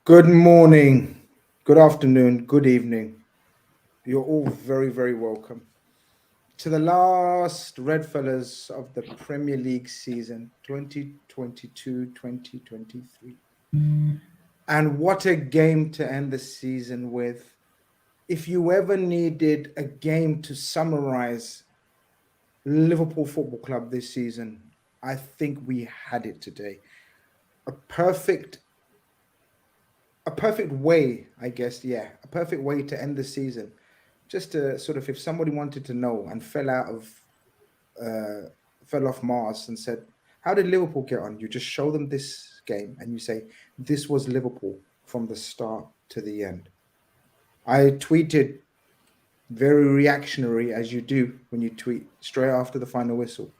Good morning, good afternoon, good evening. You're all very, very welcome to the last RedFellas of the Premier League season 2022-2023. And what a game to end the season with. If you ever needed a game to summarize Liverpool Football Club this season, I think we had it today. A perfect way, I guess, a perfect way to end the season. Just to sort of, if somebody wanted to know and fell off Mars and said, how did Liverpool get on? You just show them this game and you say, this was Liverpool from the start to the end. I tweeted very reactionary, as you do when you tweet straight after the final whistle.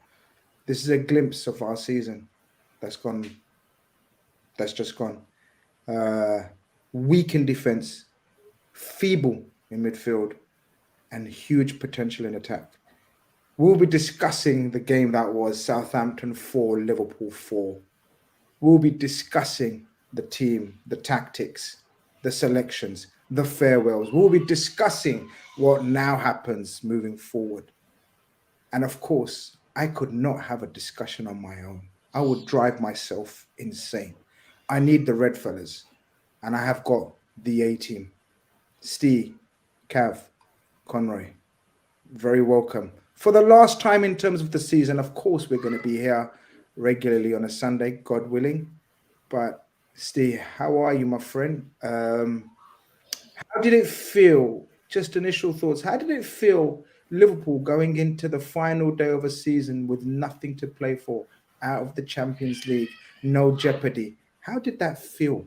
This is a glimpse of our season that's just gone. Weak in defense, feeble in midfield, and huge potential in attack. We'll be discussing the game that was Southampton 4, Liverpool 4. We'll be discussing the team, the tactics, the selections, the farewells. We'll be discussing what now happens moving forward. And of course, I could not have a discussion on my own. I would drive myself insane. I need the RedFellas, and I have got the A-team. Steve, Cav, Conroy, very welcome. For the last time in terms of the season, of course, we're going to be here regularly on a Sunday, God willing. But Steve, how are you, my friend? How did it feel? Just initial thoughts. How did it feel, Liverpool going into the final day of a season with nothing to play for, out of the Champions League, no jeopardy? How did that feel?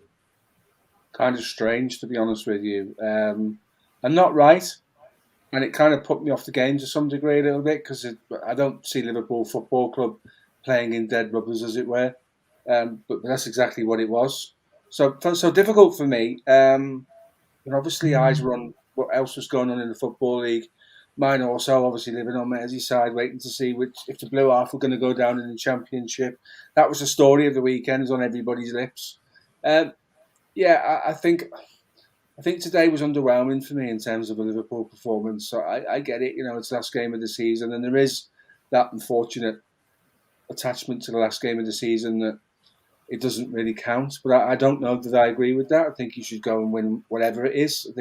Kind of strange, to be honest with you. I'm not right. And it kind of put me off the game to some degree a little bit because I don't see Liverpool Football Club playing in dead rubbers, as it were. But that's exactly what it was. So difficult for me. And obviously, eyes were on what else was going on in the Football League. Mine also, obviously, living on Merseyside, waiting to see if the Blue Half were going to go down in the Championship. That was the story of the weekend. It was on everybody's lips. I think today was underwhelming for me in terms of a Liverpool performance. So I get it, it's the last game of the season, and there is that unfortunate attachment to the last game of the season that it doesn't really count. But I don't know that I agree with that. I think you should go and win whatever it is.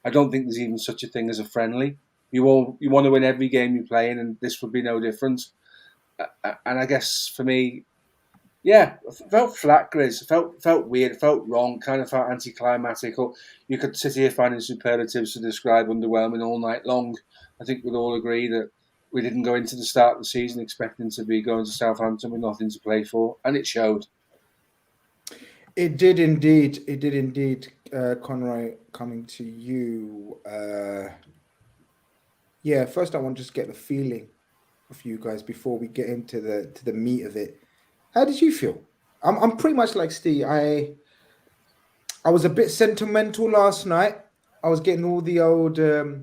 I don't think there's even such a thing as a friendly. You want to win every game you play in, and this would be no different. And I guess for me, yeah, it felt flat, Grizz. It felt weird. It felt wrong. Kind of felt anticlimactic. Or you could sit here finding superlatives to describe underwhelming all night long. I think we'd all agree that we didn't go into the start of the season expecting to be going to Southampton with nothing to play for, and it showed. It did indeed. It did indeed. Conroy, coming to you. First I want to just get the feeling of you guys before we get into the meat of it. How did you feel? I'm pretty much like Steve. I was a bit sentimental last night. I was getting all the old, the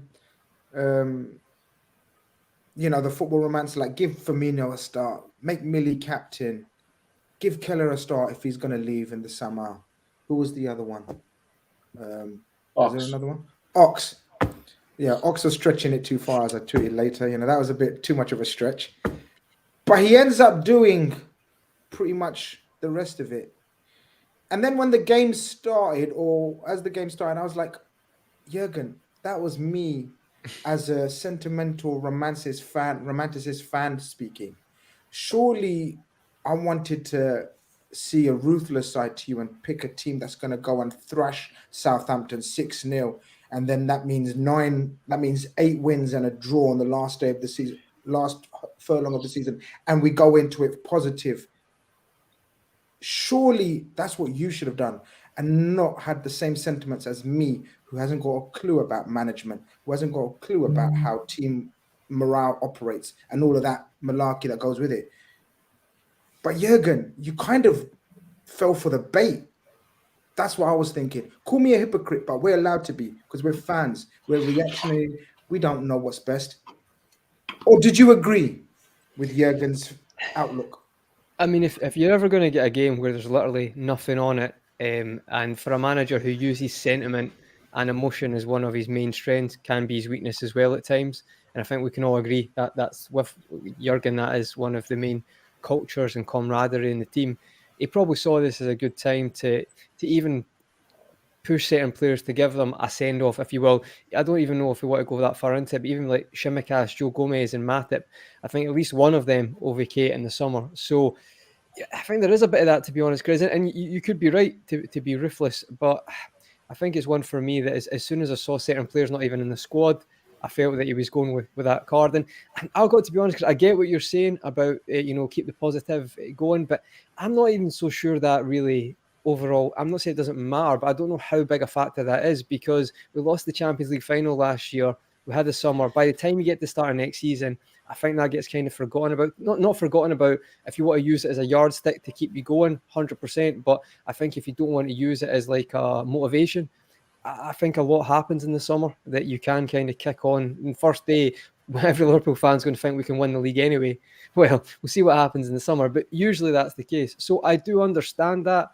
football romance, like give Firmino a start, make Millie captain, give Keller a start if he's going to leave in the summer. Who was the other one? Was there another one? Ox. Yeah, Ox was stretching it too far, as I tweeted later. That was a bit too much of a stretch. But he ends up doing pretty much the rest of it. And then when the game started, I was like, Jurgen, that was me as a sentimental romanticist fan speaking. Surely I wanted to see a ruthless side to you and pick a team that's going to go and thrash Southampton 6-0. And then that means 8 wins and a draw on the last day of the season, last furlong of the season. And we go into it positive. Surely that's what you should have done and not had the same sentiments as me, who hasn't got a clue about management, who hasn't got a clue about how team morale operates and all of that malarkey that goes with it. But Jurgen, you kind of fell for the bait. That's what I was thinking. Call me a hypocrite, but we're allowed to be because we're fans. We're reactionary. We don't know what's best. Or did you agree with Jurgen's outlook? I mean, if you're ever going to get a game where there's literally nothing on it, And for a manager who uses sentiment and emotion as one of his main strengths, can be his weakness as well at times. And I think we can all agree that that's with Jurgen, that is one of the main cultures and camaraderie in the team. He probably saw this as a good time to even push certain players to give them a send off, if you will. I don't even know if we want to go that far into it, but even like Shimikas, Joe Gomez, and Matip, I think at least one of them will vacate in the summer. So yeah, I think there is a bit of that, to be honest, Grizz. And you could be right to be ruthless, but I think it's one for me that as soon as I saw certain players not even in the squad, I felt that he was going with that card. And I've got to be honest, because I get what you're saying about, keep the positive going, but I'm not even so sure that really overall, I'm not saying it doesn't matter, but I don't know how big a factor that is, because we lost the Champions League final last year. We had the summer. By the time you get to start of next season, I think that gets kind of forgotten about. Not forgotten about if you want to use it as a yardstick to keep you going, 100%. But I think if you don't want to use it as like a motivation, I think a lot happens in the summer that you can kind of kick on. And first day, every Liverpool fan's going to think we can win the league anyway. Well, we'll see what happens in the summer, but usually that's the case. So I do understand that.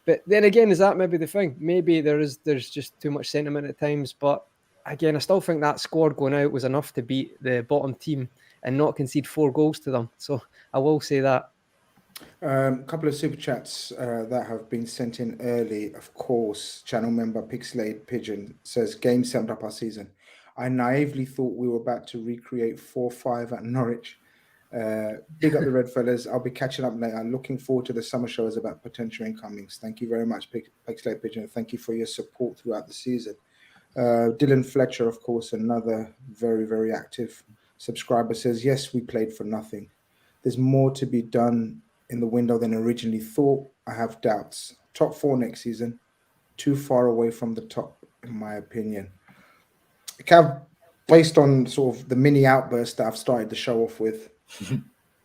But then again, is that maybe the thing? Maybe there's just too much sentiment at times. But again, I still think that squad going out was enough to beat the bottom team and not concede 4 goals to them. So I will say that. A couple of super chats that have been sent in early. Of course, channel member Pixelated Pigeon says, game summed up our season. I naively thought we were about to recreate 4-5 at Norwich. Big up the RedFellas. I'll be catching up later. Looking forward to the summer shows about potential incomings. Thank you very much, Pixelated Pigeon. Thank you for your support throughout the season. Dylan Fletcher, of course, another very, very active subscriber, says, yes, we played for nothing. There's more to be done in the window than originally thought. I have doubts. Top 4 next season, too far away from the top, in my opinion. Cav, based on sort of the mini outburst that I've started the show off with,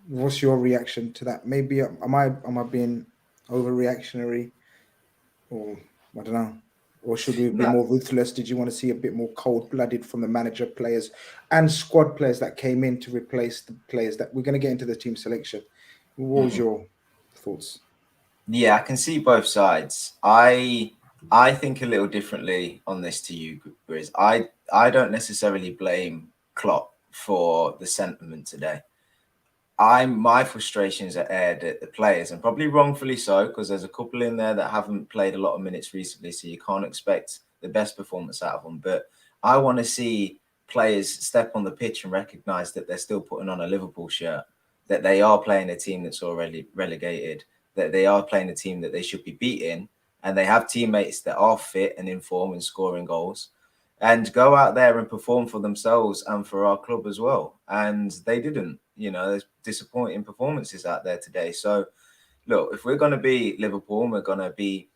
what's your reaction to that? Maybe am I being overreactionary, or I don't know, or should we be more ruthless? Did you want to see a bit more cold-blooded from the manager, players, and squad players that came in to replace the players that we're going to get into the team selection? What was your thoughts? Yeah, I can see both sides. I think a little differently on this to you, Grizz. I don't necessarily blame Klopp for the sentiment today. My frustrations are aired at the players, and probably wrongfully so, because there's a couple in there that haven't played a lot of minutes recently, so you can't expect the best performance out of them. But I want to see players step on the pitch and recognise that they're still putting on a Liverpool shirt, that they are playing a team that's already relegated, that they are playing a team that they should be beating, and they have teammates that are fit and in form and scoring goals, and go out there and perform for themselves and for our club as well. And they didn't. There's disappointing performances out there today. So, look, if we're going to be Liverpool and we're going to be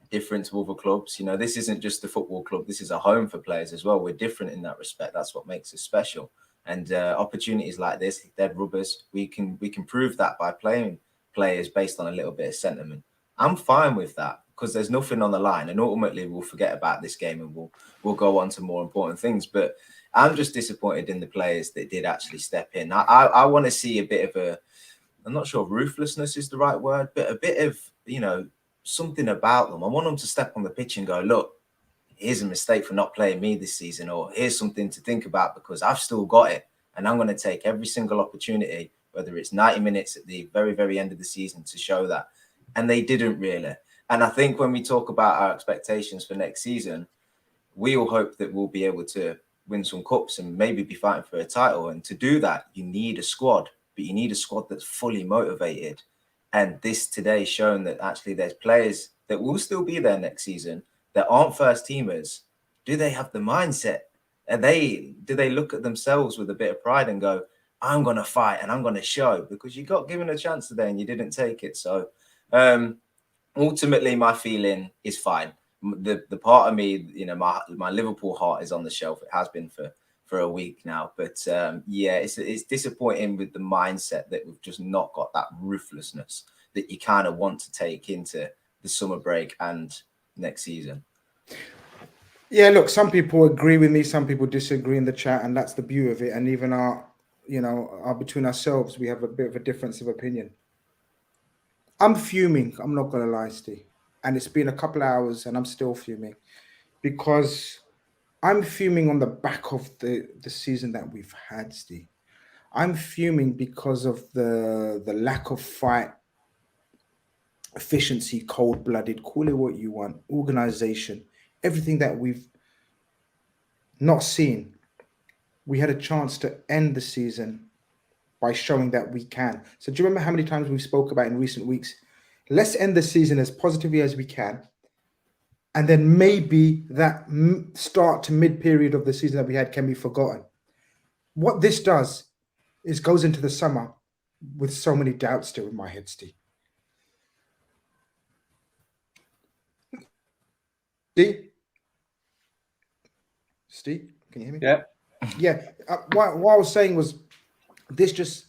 different to other clubs, this isn't just a football club. This is a home for players as well. We're different in that respect. That's what makes us special. And opportunities like this, dead rubbers, we can prove that by playing players based on a little bit of sentiment. I'm fine with that, because there's nothing on the line, and ultimately we'll forget about this game and we'll go on to more important things. But I'm just disappointed in the players that did actually step in. I want to see a bit of I'm not sure if ruthlessness is the right word, but a bit of, something about them. I want them to step on the pitch and go, look, here's a mistake for not playing me this season, or here's something to think about because I've still got it. And I'm going to take every single opportunity, whether it's 90 minutes at the very, very end of the season, to show that. And they didn't really. And I think when we talk about our expectations for next season, we all hope that we'll be able to win some cups and maybe be fighting for a title. And to do that, you need a squad, but you need a squad that's fully motivated. And this today shown that actually there's players that will still be there next season that aren't first teamers. Do they have the mindset? Do they look at themselves with a bit of pride and go, I'm going to fight and I'm going to show? Because you got given a chance today and you didn't take it. So ultimately, my feeling is fine. The part of me, my Liverpool heart is on the shelf. It has been for a week now. But it's disappointing with the mindset that we've just not got that ruthlessness that you kind of want to take into the summer break and next season. Yeah, look, some people agree with me, some people disagree in the chat, and that's the beauty of it. And even our between ourselves, we have a bit of a difference of opinion. I'm fuming. I'm not going to lie, Steve. and it's been a couple of hours, and I'm still fuming because I'm fuming on the back of the season that we've had, Steve. I'm fuming because of the lack of fight, efficiency, cold-blooded, call it what you want, organization, everything that we've not seen. We had a chance to end the season by showing that we can. So do you remember how many times we've spoke about in recent weeks? Let's end the season as positively as we can. And then maybe that start to mid-period of the season that we had can be forgotten. What this does is goes into the summer with so many doubts still in my head, Steve. Steve, can you hear me? Yeah. Yeah. What I was saying was this just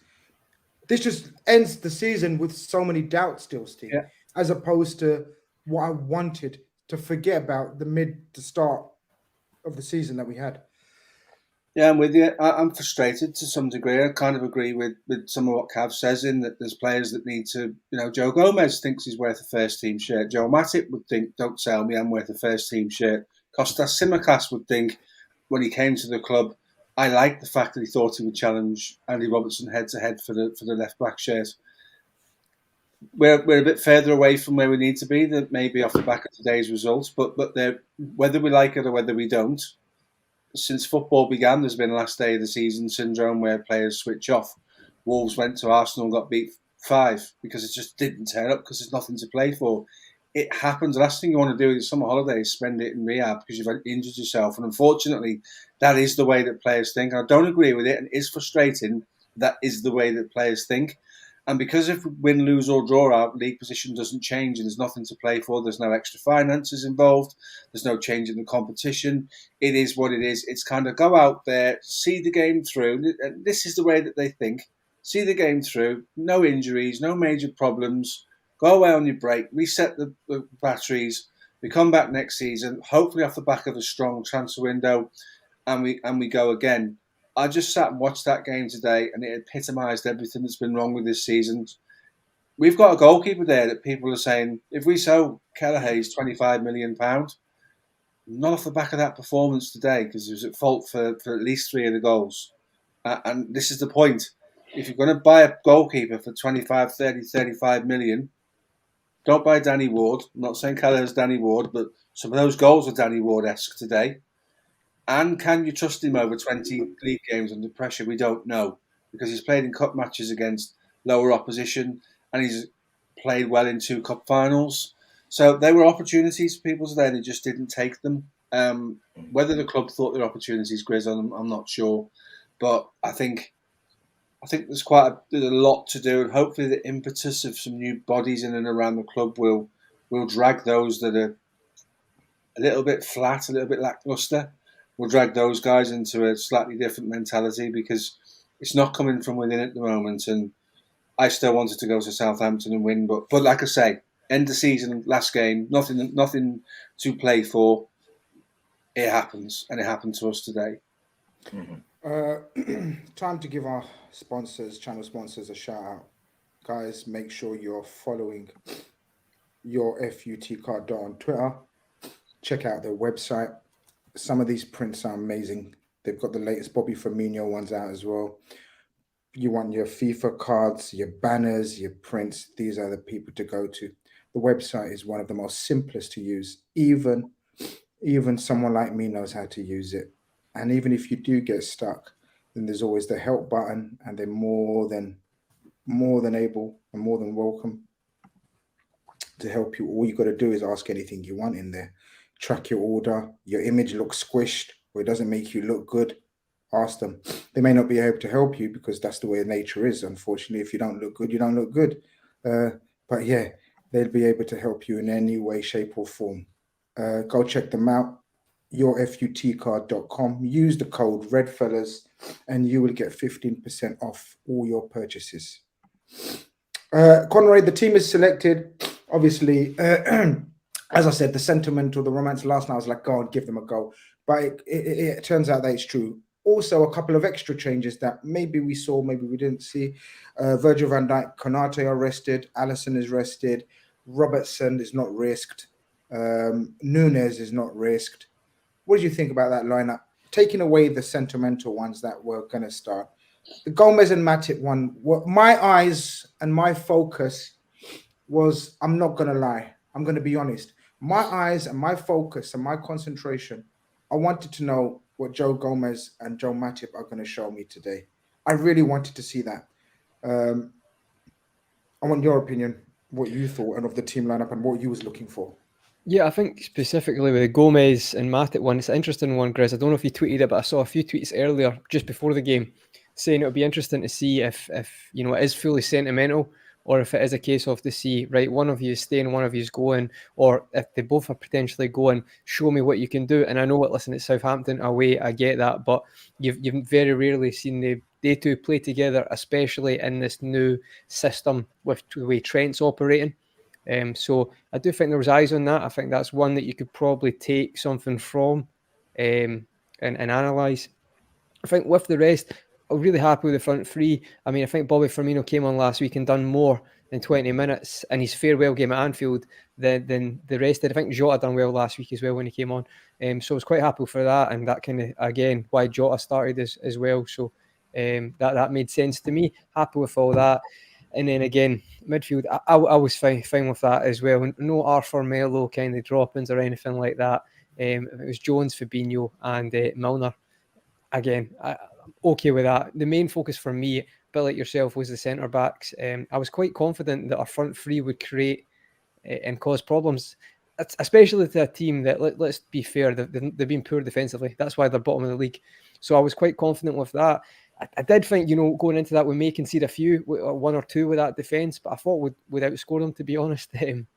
ends the season with so many doubts still, Steve, as opposed to what I wanted to forget about the start of the season that we had. Yeah, I'm with you. I'm frustrated to some degree. I kind of agree with some of what Cav says in that there's players that need to, Joe Gomez thinks he's worth a first team shirt. Joe Matip would think, don't sell me, I'm worth a first team shirt. Kostas Tsimikas would think when he came to the club, I like the fact that he thought he would challenge Andy Robertson head to head for the left back shirt. We're a bit further away from where we need to be, that maybe off the back of today's results, but whether we like it or whether we don't, since football began, there's been a last day of the season syndrome where players switch off. Wolves went to Arsenal and got beat 5 because it just didn't turn up because there's nothing to play for. It happens. The last thing you want to do is summer holidays, spend it in rehab because you've injured yourself. And unfortunately, that is the way that players think. I don't agree with it, and it's frustrating. That is the way that players think. And because if we win, lose or draw, our league position doesn't change and there's nothing to play for, there's no extra finances involved, there's no change in the competition, it is what it is. It's kind of go out there, see the game through. And this is the way that they think. See the game through, no injuries, no major problems, go away on your break, reset the batteries, we come back next season, hopefully off the back of a strong transfer window, and we go again. I just sat and watched that game today, and it epitomised everything that's been wrong with this season. We've got a goalkeeper there that people are saying, if we sell Kelleher's £25 million, not off the back of that performance today, because he was at fault for at least 3 of the goals. And this is the point. If you're going to buy a goalkeeper for 25, 30, 35 million, don't buy Danny Ward. I'm not saying Kelleher's Danny Ward, but some of those goals are Danny Ward-esque today. And can you trust him over 20 league games under pressure? We don't know, because he's played in cup matches against lower opposition and he's played well in 2 cup finals. So there were opportunities for people today, they just didn't take them. Whether the club thought there were opportunities, Grizz, I'm not sure. But I think there's quite a lot to do, and hopefully the impetus of some new bodies in and around the club will drag those that are a little bit flat, a little bit lackluster. We'll drag those guys into a slightly different mentality, because it's not coming from within at the moment. And I still wanted to go to Southampton and win, but like I say, end the season, last game, nothing to play for. It happens, and it happened to us today. Mm-hmm. Time to give our channel sponsors, a shout out. Guys, make sure you're following your FUT card on Twitter. Check out their website. Some of these prints are amazing. They've got the latest Bobby Firmino ones out as well. You want your FIFA cards, your banners, your prints, these are the people to go to. The website is one of the most simplest to use. Even someone like me knows how to use it. And even if you do get stuck, then there's always the help button, and they're more than able and more than welcome to help you. All you got to do is ask anything you want in there. Track your order. Your image looks squished or it doesn't make you look good, ask them. They may not be able to help you, because that's the way nature is. Unfortunately, if you don't look good, you don't look good. But yeah, they'll be able to help you in any way, shape or form. Go check them out. yourfutcard.com. Use the code RedFellas and you will get 15% off all your purchases. Conrad, the team is selected. Obviously, as I said, the sentiment or the romance last night, I was like, go on, give them a go. But it turns out that it's true. Also, a couple of extra changes that maybe we saw, maybe we didn't see. Virgil van Dijk, Konate are rested. Alisson is rested. Robertson is not risked. Nunes is not risked. What do you think about that lineup? Taking away the sentimental ones that were going to start. The Gomez and Matip one, my eyes and my focus was, I'm not going to lie, I'm going to be honest. My eyes and my focus and my concentration, I wanted to know what Joe Gomez and Joe Matip are going to show me today. I really wanted to see that. I want your opinion, what you thought and of the team lineup and what you was looking for. Yeah, I think specifically with the Gomez and Matip one, it's an interesting one, Grizz. I don't know if you tweeted it, but I saw a few tweets earlier, just before the game, saying it would be interesting to see if you know, it is fully sentimental, or if it is a case of to see, right, one of you is staying, one of you is going, or if they both are potentially going, show me what you can do. And I know what, listen, it's Southampton away, I get that, but you've very rarely seen they two play together, especially in this new system with the way Trent's operating. So I do think there was eyes on that. I think that's one that you could probably take something from and analyse. I think with the rest, I'm really happy with the front three. I mean, I think Bobby Firmino came on last week and done more than 20 minutes in his farewell game at Anfield than the rest did. I think Jota done well last week as well when he came on. So I was quite happy for that, and that kind of, again, why Jota started as well. So that made sense to me. Happy with all that. And then again, midfield, I was fine with that as well. No Arthur Melo kind of drop-ins or anything like that. It was Jones, Fabinho and Milner. Again, I'm okay with that. The main focus for me, a bit like yourself, was the centre-backs. I was quite confident that our front three would create and cause problems, especially to a team that, let's be fair, they've been poor defensively. That's why they're bottom of the league. So I was quite confident with that. I did think, going into that, we may concede a few, one or two with that defence, but I thought we'd outscore them, to be honest. And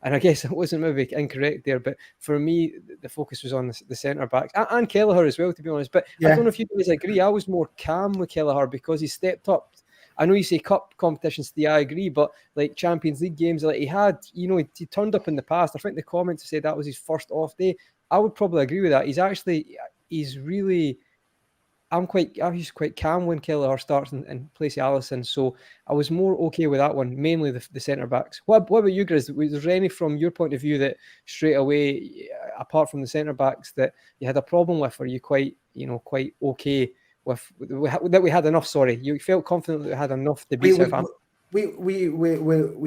I guess it wasn't maybe incorrect there, but for me, the focus was on the centre-backs and Kelleher as well, to be honest. But yeah. I don't know if you guys agree. I was more calm with Kelleher because he stepped up. I know you say cup competitions, I agree, but like Champions League games, like he had, he turned up in the past. I think the comments said that was his first off day. I would probably agree with that. He's really... I was quite calm when Kelleher starts in place of Alisson, so I was more okay with that one, mainly the centre-backs. What about you, Grizz? Was there any from your point of view that straight away, apart from the centre-backs, that you had a problem with, or you quite okay with, that we had enough, sorry, you felt confident that we had enough to beat Southampton? We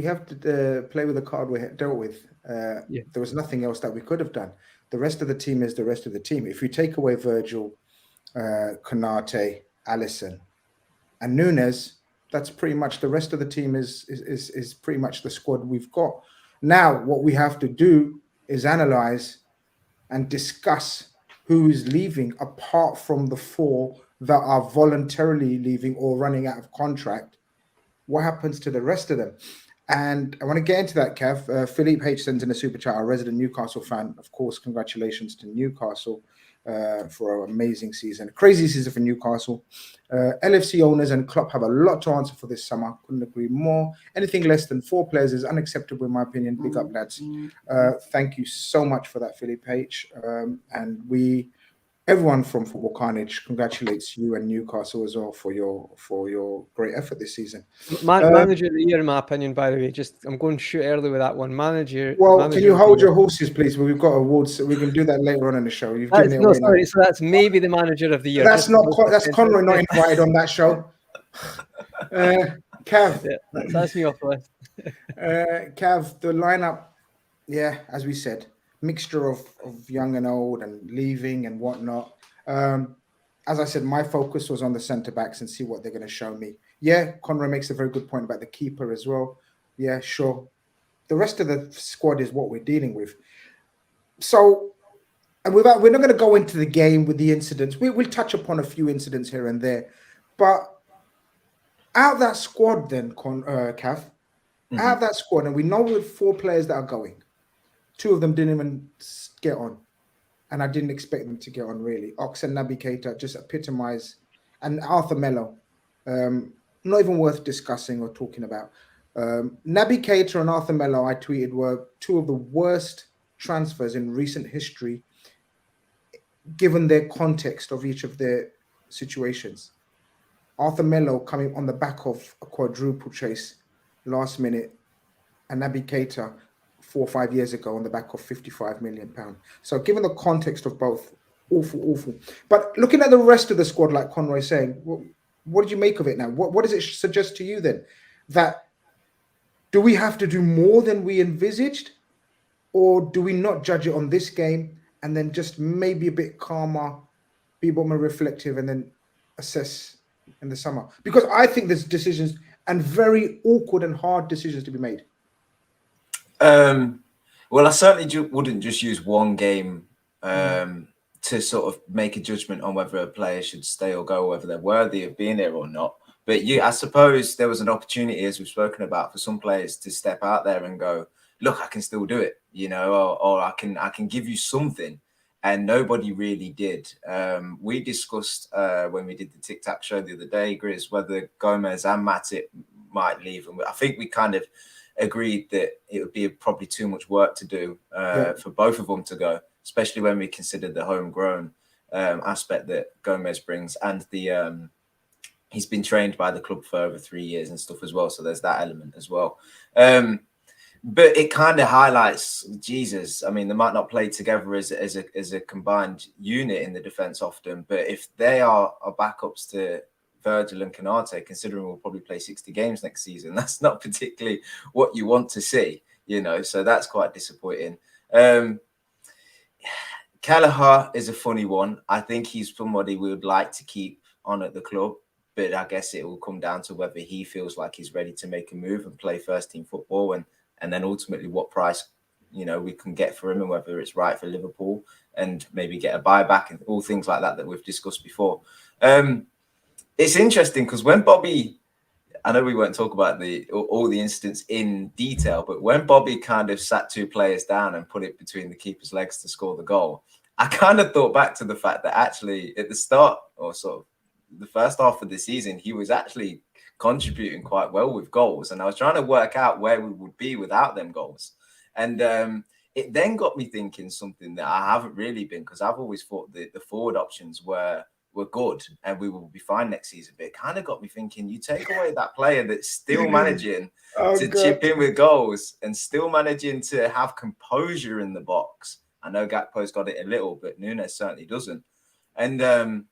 have to play with the card we dealt with. There was nothing else that we could have done. The rest of the team is the rest of the team. If you take away Virgil, Konate, Alisson, and Nunes, that's pretty much the rest of the team is pretty much the squad we've got. Now, what we have to do is analyze and discuss who is leaving, apart from the four that are voluntarily leaving or running out of contract. What happens to the rest of them? And I want to get into that, Kev. Philippe H sends in a super chat, a resident Newcastle fan. Of course, congratulations to Newcastle for an amazing season. Crazy season for Newcastle. LFC owners and Klopp have a lot to answer for this summer. Couldn't agree more. Anything less than 4 players is unacceptable, in my opinion. Big up, lads. Thank you so much for that, Philippe H. And everyone from Football Khanage congratulates you and Newcastle as well for your great effort this season. Manager of the year, in my opinion, by the way. I'm going to shoot early with that one. Manager. Can you hold your horses, please? We've got awards, so we can do that later on in the show. You've given it away now. So that's maybe the manager of the year. That's Conroy not invited on that show. Cav, that's me off the list. Cav, the lineup, as we said, mixture of young and old and leaving and whatnot. As I said, my focus was on the centre-backs and see what they're going to show me. Conroy makes a very good point about the keeper as well. Yeah, sure. The rest of the squad is what we're dealing with. So, and we're not going to go into the game with the incidents. We'll touch upon a few incidents here and there. But out of that squad then, Cav, out of that squad, and we know with 4 players that are going, 2 of them didn't even get on. And I didn't expect them to get on, really. Ox and Naby Keita just epitomise. And Arthur Melo, not even worth discussing or talking about. Naby Keita and Arthur Melo, I tweeted, were 2 of the worst transfers in recent history, given their context of each of their situations. Arthur Melo coming on the back of a quadruple chase last minute, and Naby Keita 4 or 5 years ago on the back of £55 million. So given the context of both, awful. But looking at the rest of the squad, like Conroy's saying, what did you make of it now? What does it suggest to you then? That do we have to do more than we envisaged? Or do we not judge it on this game and then just maybe a bit calmer, be a bit more reflective, and then assess in the summer? Because I think there's decisions and very awkward and hard decisions to be made. Well, I certainly wouldn't just use one game to sort of make a judgment on whether a player should stay or go, whether they're worthy of being there or not. But I suppose there was an opportunity, as we've spoken about, for some players to step out there and go, look, I can still do it, you know, or I can give you something. And nobody really did. We discussed when we did the Tic Tac show the other day, Grizz, whether Gomez and Matip might leave. And I think we kind of agreed that it would be probably too much work to do for both of them to go, especially when we consider the homegrown aspect that Gomez brings, and the he's been trained by the club for over 3 years and stuff as well. So there's that element as well. But it kind of highlights, Jesus, I mean, they might not play together as a combined unit in the defence often, but if they are backups to Virgil and Khanage, considering we'll probably play 60 games next season, that's not particularly what you want to see, you know, so that's quite disappointing. Kelleher is a funny one. I think he's somebody we would like to keep on at the club, but I guess it will come down to whether he feels like he's ready to make a move and play first team football, and then ultimately what price, you know, we can get for him, and whether it's right for Liverpool, and maybe get a buyback and all things like that we've discussed before. It's interesting because when Bobby, I know we won't talk about all the incidents in detail, but when Bobby kind of sat two players down and put it between the keeper's legs to score the goal, I kind of thought back to the fact that actually at the start, or sort of the first half of the season, he was actually contributing quite well with goals, and I was trying to work out where we would be without them goals, and it then got me thinking something that I haven't really been, because I've always thought the forward options were good and we will be fine next season, but it kind of got me thinking, you take away that player that's still managing to chip in with goals and still managing to have composure in the box. I know Gakpo's got it a little, but Nunes certainly doesn't. And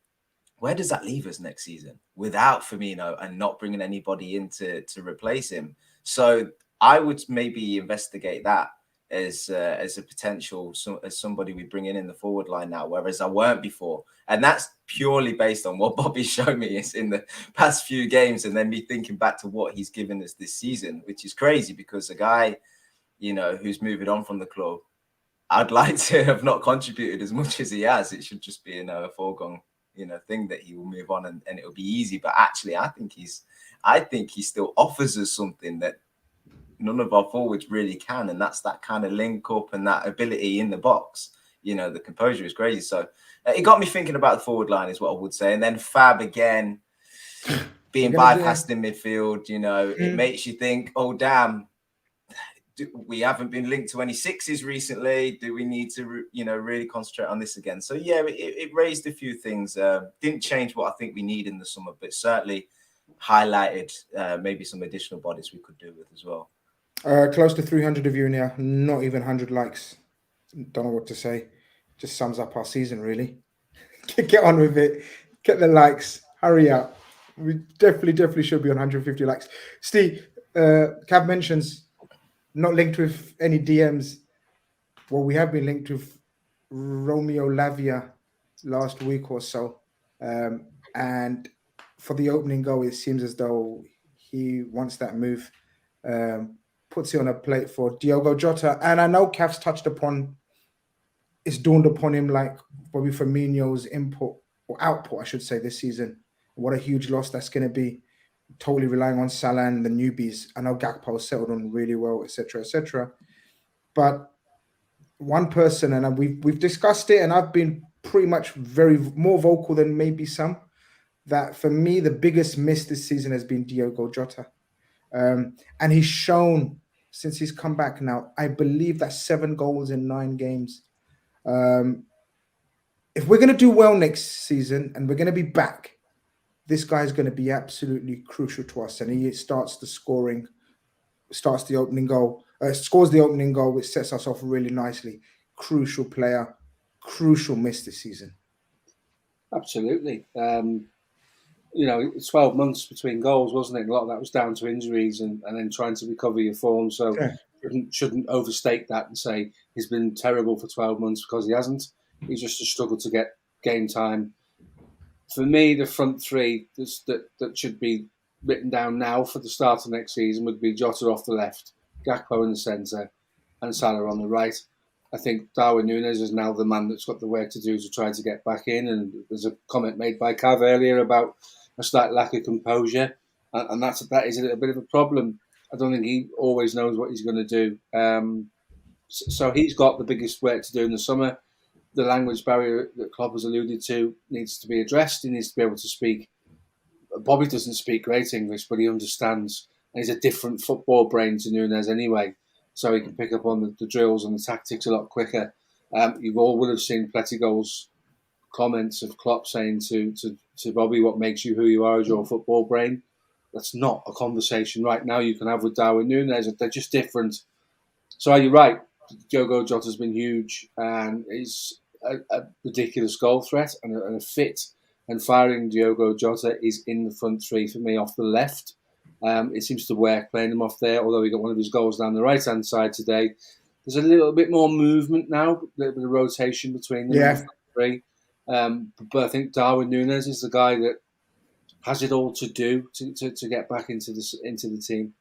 where does that leave us next season without Firmino and not bringing anybody in to replace him? So I would maybe investigate that as a potential, as somebody we bring in the forward line now, whereas I weren't before. And that's purely based on what Bobby showed me is in the past few games, and then me thinking back to what he's given us this season, which is crazy because a guy, you know, who's moving on from the club, I'd like to have not contributed as much as he has. It should just be a foregone, you know, thing that he will move on and it'll be easy. But actually, I think he still offers us something that none of our forwards really can, and that's that kind of link up and that ability in the box. You know, the composure is crazy. So it got me thinking about the forward line is what I would say. And then Fab again being bypassed in midfield, you know, it makes you think, oh damn, we haven't been linked to any sixes recently. Do we need to, you know, really concentrate on this again? So yeah, it raised a few things. Didn't change what I think we need in the summer, but certainly highlighted maybe some additional bodies we could do with as well. Close to 300 of you now, not even 100 likes. Don't know what to say. Just sums up our season, really. Get on with it. Get the likes. Hurry up. We definitely should be on 150 likes. Steve, Cab mentions not linked with any DMs. Well, we have been linked with Romeo Lavia last week or so. And for the opening goal, it seems as though he wants that move. Puts it on a plate for Diogo Jota. And I know Cav's touched upon, it's dawned upon him like Bobby Firmino's input or output, I should say, this season. What a huge loss that's going to be. Totally relying on Salah and the newbies. I know Gakpo settled on really well, etc., etc. But one person, and we've discussed it, and I've been pretty much more vocal than maybe some, that for me, the biggest miss this season has been Diogo Jota. And he's shown since he's come back now, I believe that's 7 goals in 9 games. If we're going to do well next season and we're going to be back, this guy's going to be absolutely crucial to us. And he starts the scoring, starts the opening goal, Scores the opening goal, which sets us off really nicely. Crucial player, crucial miss this season. Absolutely. 12 months between goals, wasn't it? A lot of that was down to injuries and then trying to recover your form. So shouldn't overstate that and say he's been terrible for 12 months, because he hasn't. He's just struggled to get game time. For me, the front three that should be written down now for the start of next season would be Jota off the left, Gakpo in the centre, and Salah on the right. I think Darwin Núñez is now the man that's got the work to do to try to get back in. And there's a comment made by Cav earlier about a slight lack of composure, and that is a little bit of a problem. I don't think he always knows what he's going to do. So he's got the biggest work to do in the summer. The language barrier that Klopp has alluded to needs to be addressed. He needs to be able to speak. Bobby doesn't speak great English, but he understands. And he's a different football brain to Núñez anyway, so he can pick up on the drills and the tactics a lot quicker. You all would have seen Plettigol's comments of Klopp saying to Bobby, what makes you who you are is your football brain. That's not a conversation right now you can have with Darwin Núñez. They're just different. So are you right? Diogo Jota's been huge, and he's a ridiculous goal threat and a fit and firing Diogo Jota is in the front three for me off the left. It seems to work playing him off there, although he got one of his goals down the right-hand side today. There's a little bit more movement now, a little bit of rotation between them in the front three. But I think Darwin Núñez is the guy that has it all to do to get back into the team.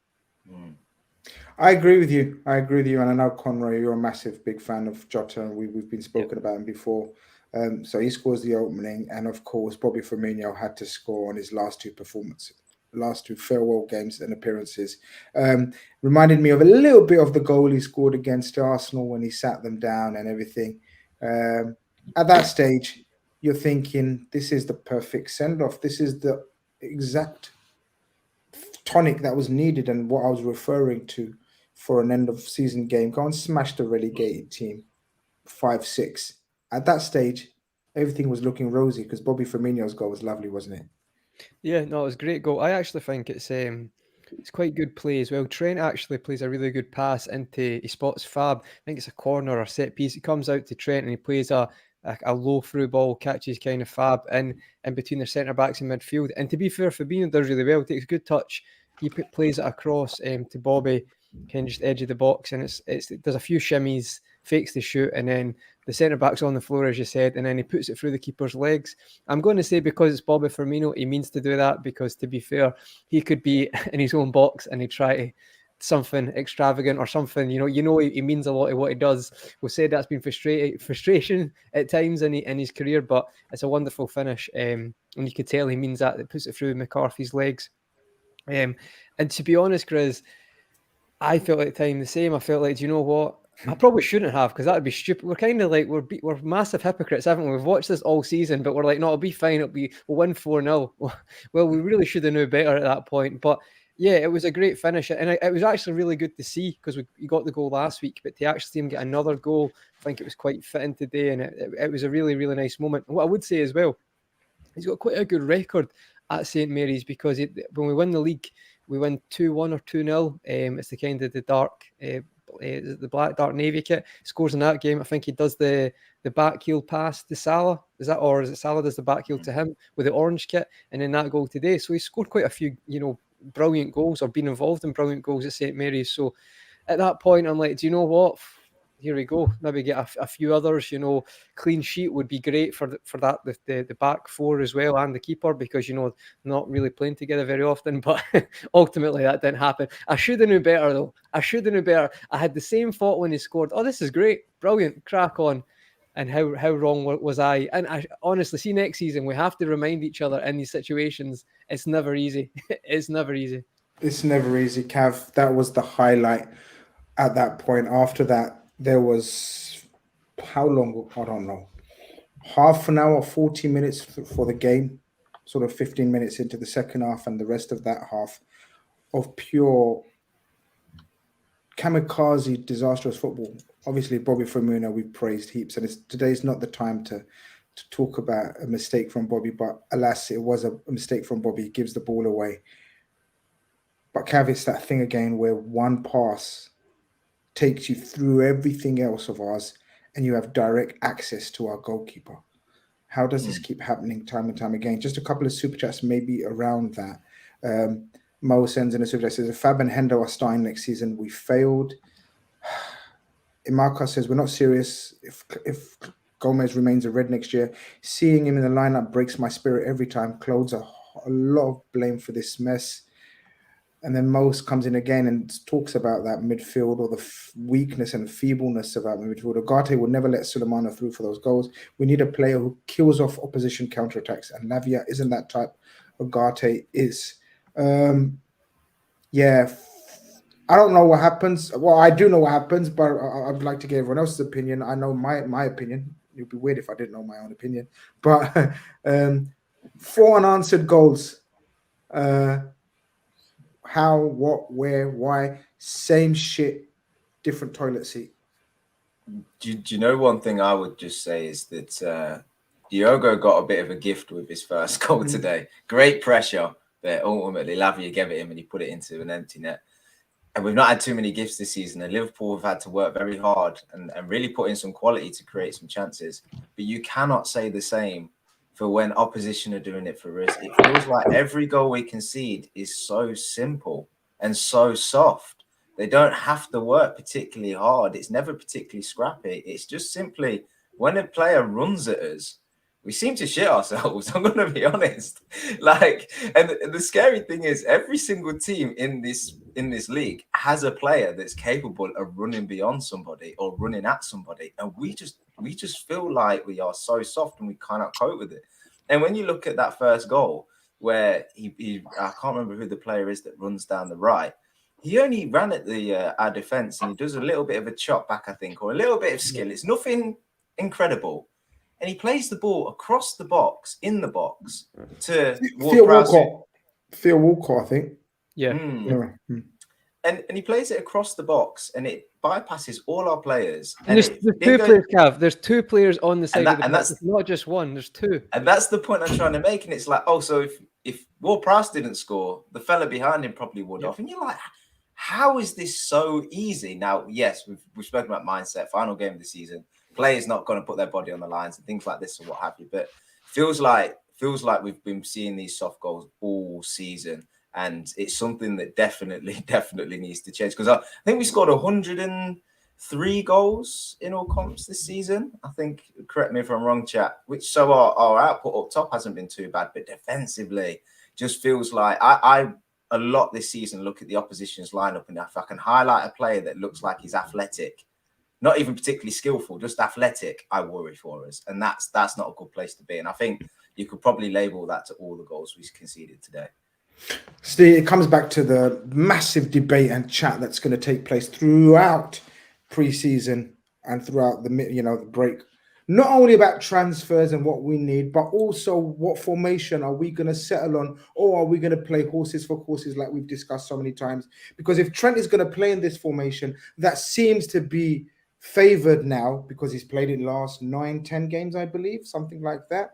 I agree with you. And I know, Conroy, you're a massive, big fan of Jota, and we've been spoken about him before. So he scores the opening, and of course, Bobby Firmino had to score on his last two farewell games and appearances. Reminded me of a little bit of the goal he scored against Arsenal when he sat them down and everything. At that stage, you're thinking, this is the perfect send-off. This is the exact tonic that was needed and what I was referring to for an end-of-season game. Go and smash the relegated team 5-6. At that stage, everything was looking rosy because Bobby Firmino's goal was lovely, wasn't it? Yeah, no, it was a great goal. I actually think it's quite good play as well. Trent actually plays a really good pass he spots Fab. I think it's a corner or set piece. He comes out to Trent and he plays a low through ball, catches kind of Fab in between their centre backs in midfield. And to be fair, Fabinho does really well. Takes a good touch. He plays it across to Bobby, kind of just edge of the box, and there's a few shimmies, fakes the shoot, and then the centre back's on the floor, as you said, and then he puts it through the keeper's legs. I'm going to say because it's Bobby Firmino, he means to do that, because to be fair, he could be in his own box and he'd try to something extravagant or something. He means a lot of what he does. We said that's been frustration at times in his career, but it's a wonderful finish, and you could tell he means that. It puts it through McCarthy's legs. And to be honest, Grizz, I felt at the time the same. I felt like, do you know what? I probably shouldn't have, because that would be stupid. We're kind of like, we're massive hypocrites, haven't we? We've watched this all season, but we're like, no, it'll be fine. We'll win 4-0. Well, we really should have known better at that point. But yeah, it was a great finish. And it was actually really good to see, because we got the goal last week, but to actually see him get another goal, I think it was quite fitting today. And it was a really, really nice moment. And what I would say as well, he's got quite a good record at St. Mary's, because when we win the league, we win 2-1 or 2-0. It's the kind of the dark... the black dark navy kit. Scores in that game. I think he does the back heel pass to Salah. Is it Salah does the back heel to him with the orange kit, and then that goal today. So he scored quite a few, brilliant goals, or been involved in brilliant goals at St. Mary's. So at that point, I'm like, do you know what? Here we go. Maybe get a few others. Clean sheet would be great for that. The back four as well, and the keeper, because not really playing together very often. But ultimately that didn't happen. I should have knew better though. I had the same thought when he scored. Oh, this is great, brilliant, crack on. And how wrong was I? And I honestly see next season we have to remind each other in these situations. It's never easy. It's never easy. It's never easy, Cav. That was the highlight. At that point, after that, there was, how long? I don't know. Half an hour, 40 minutes for the game, sort of 15 minutes into the second half, and the rest of that half of pure kamikaze, disastrous football. Obviously, Bobby Firmino, we've praised heaps, and today's not the time to talk about a mistake from Bobby, but alas, it was a mistake from Bobby. He gives the ball away. But Cav, it's that thing again where one pass takes you through everything else of ours, and you have direct access to our goalkeeper. How does this keep happening time and time again? Just a couple of super chats maybe around that. Mo sends in a super chat, says, if Fab and Hendo are starting next season, we failed. Imarka says, we're not serious if Gomez remains a Red next year. Seeing him in the lineup breaks my spirit every time. Clothes a lot of blame for this mess. And then Mose comes in again and talks about that midfield, or the weakness and feebleness about the midfield. Ugarte will never let Sulemana through for those goals. We need a player who kills off opposition counterattacks, and Lavia isn't that type. Ugarte is. Yeah, I don't know what happens. Well, I do know what happens, but I'd like to get everyone else's opinion. I know my opinion. It'd be weird if I didn't know my own opinion. But 4 unanswered goals. How, what, where, why? Same shit, different toilet seat. Do you know one thing I would just say is that Diogo got a bit of a gift with his first goal today. Great pressure, but ultimately Lavia gave it him and he put it into an empty net. And we've not had too many gifts this season, and Liverpool have had to work very hard and really put in some quality to create some chances. But you cannot say the same for when opposition are doing it for us. It feels like every goal we concede is so simple and so soft. They don't have to work particularly hard. It's never particularly scrappy. It's just simply when a player runs at us, we seem to shit ourselves. I'm going to be honest. And the scary thing is, every single team in this league has a player that's capable of running beyond somebody or running at somebody, and we just feel like we are so soft and we cannot cope with it. And when you look at that first goal, where he I can't remember who the player is that runs down the right. He only ran at our defense, and he does a little bit of a chop back, I think, or a little bit of skill. It's nothing incredible. And he plays the ball across the box, in the box, to Theo Walcott, I think. Yeah. And he plays it across the box, and it bypasses all our players. And there's 2 players, Cav. There's 2 players on the side of the box. It's not just one. There's 2. And that's the point I'm trying to make. And it's like, oh, so if Ward-Prowse didn't score, the fella behind him probably would have. And you're like, how is this so easy? Now, yes, we've spoken about mindset, final game of the season. Players not going to put their body on the lines and things like this or what have you. But feels like we've been seeing these soft goals all season. And it's something that definitely needs to change. Because I think we scored 103 goals in all comps this season. I think, correct me if I'm wrong, chat. So our output up top hasn't been too bad. But defensively, just feels like I a lot this season look at the opposition's lineup, and if I can highlight a player that looks like he's athletic, not even particularly skillful, just athletic, I worry for us. And that's not a good place to be. And I think you could probably label that to all the goals we conceded today. See, it comes back to the massive debate and chat that's going to take place throughout pre-season and throughout the break. Not only about transfers and what we need, but also what formation are we going to settle on, or are we going to play horses for courses like we've discussed so many times? Because if Trent is going to play in this formation, that seems to be favored now because he's played in last 9-10 games, I believe, something like that.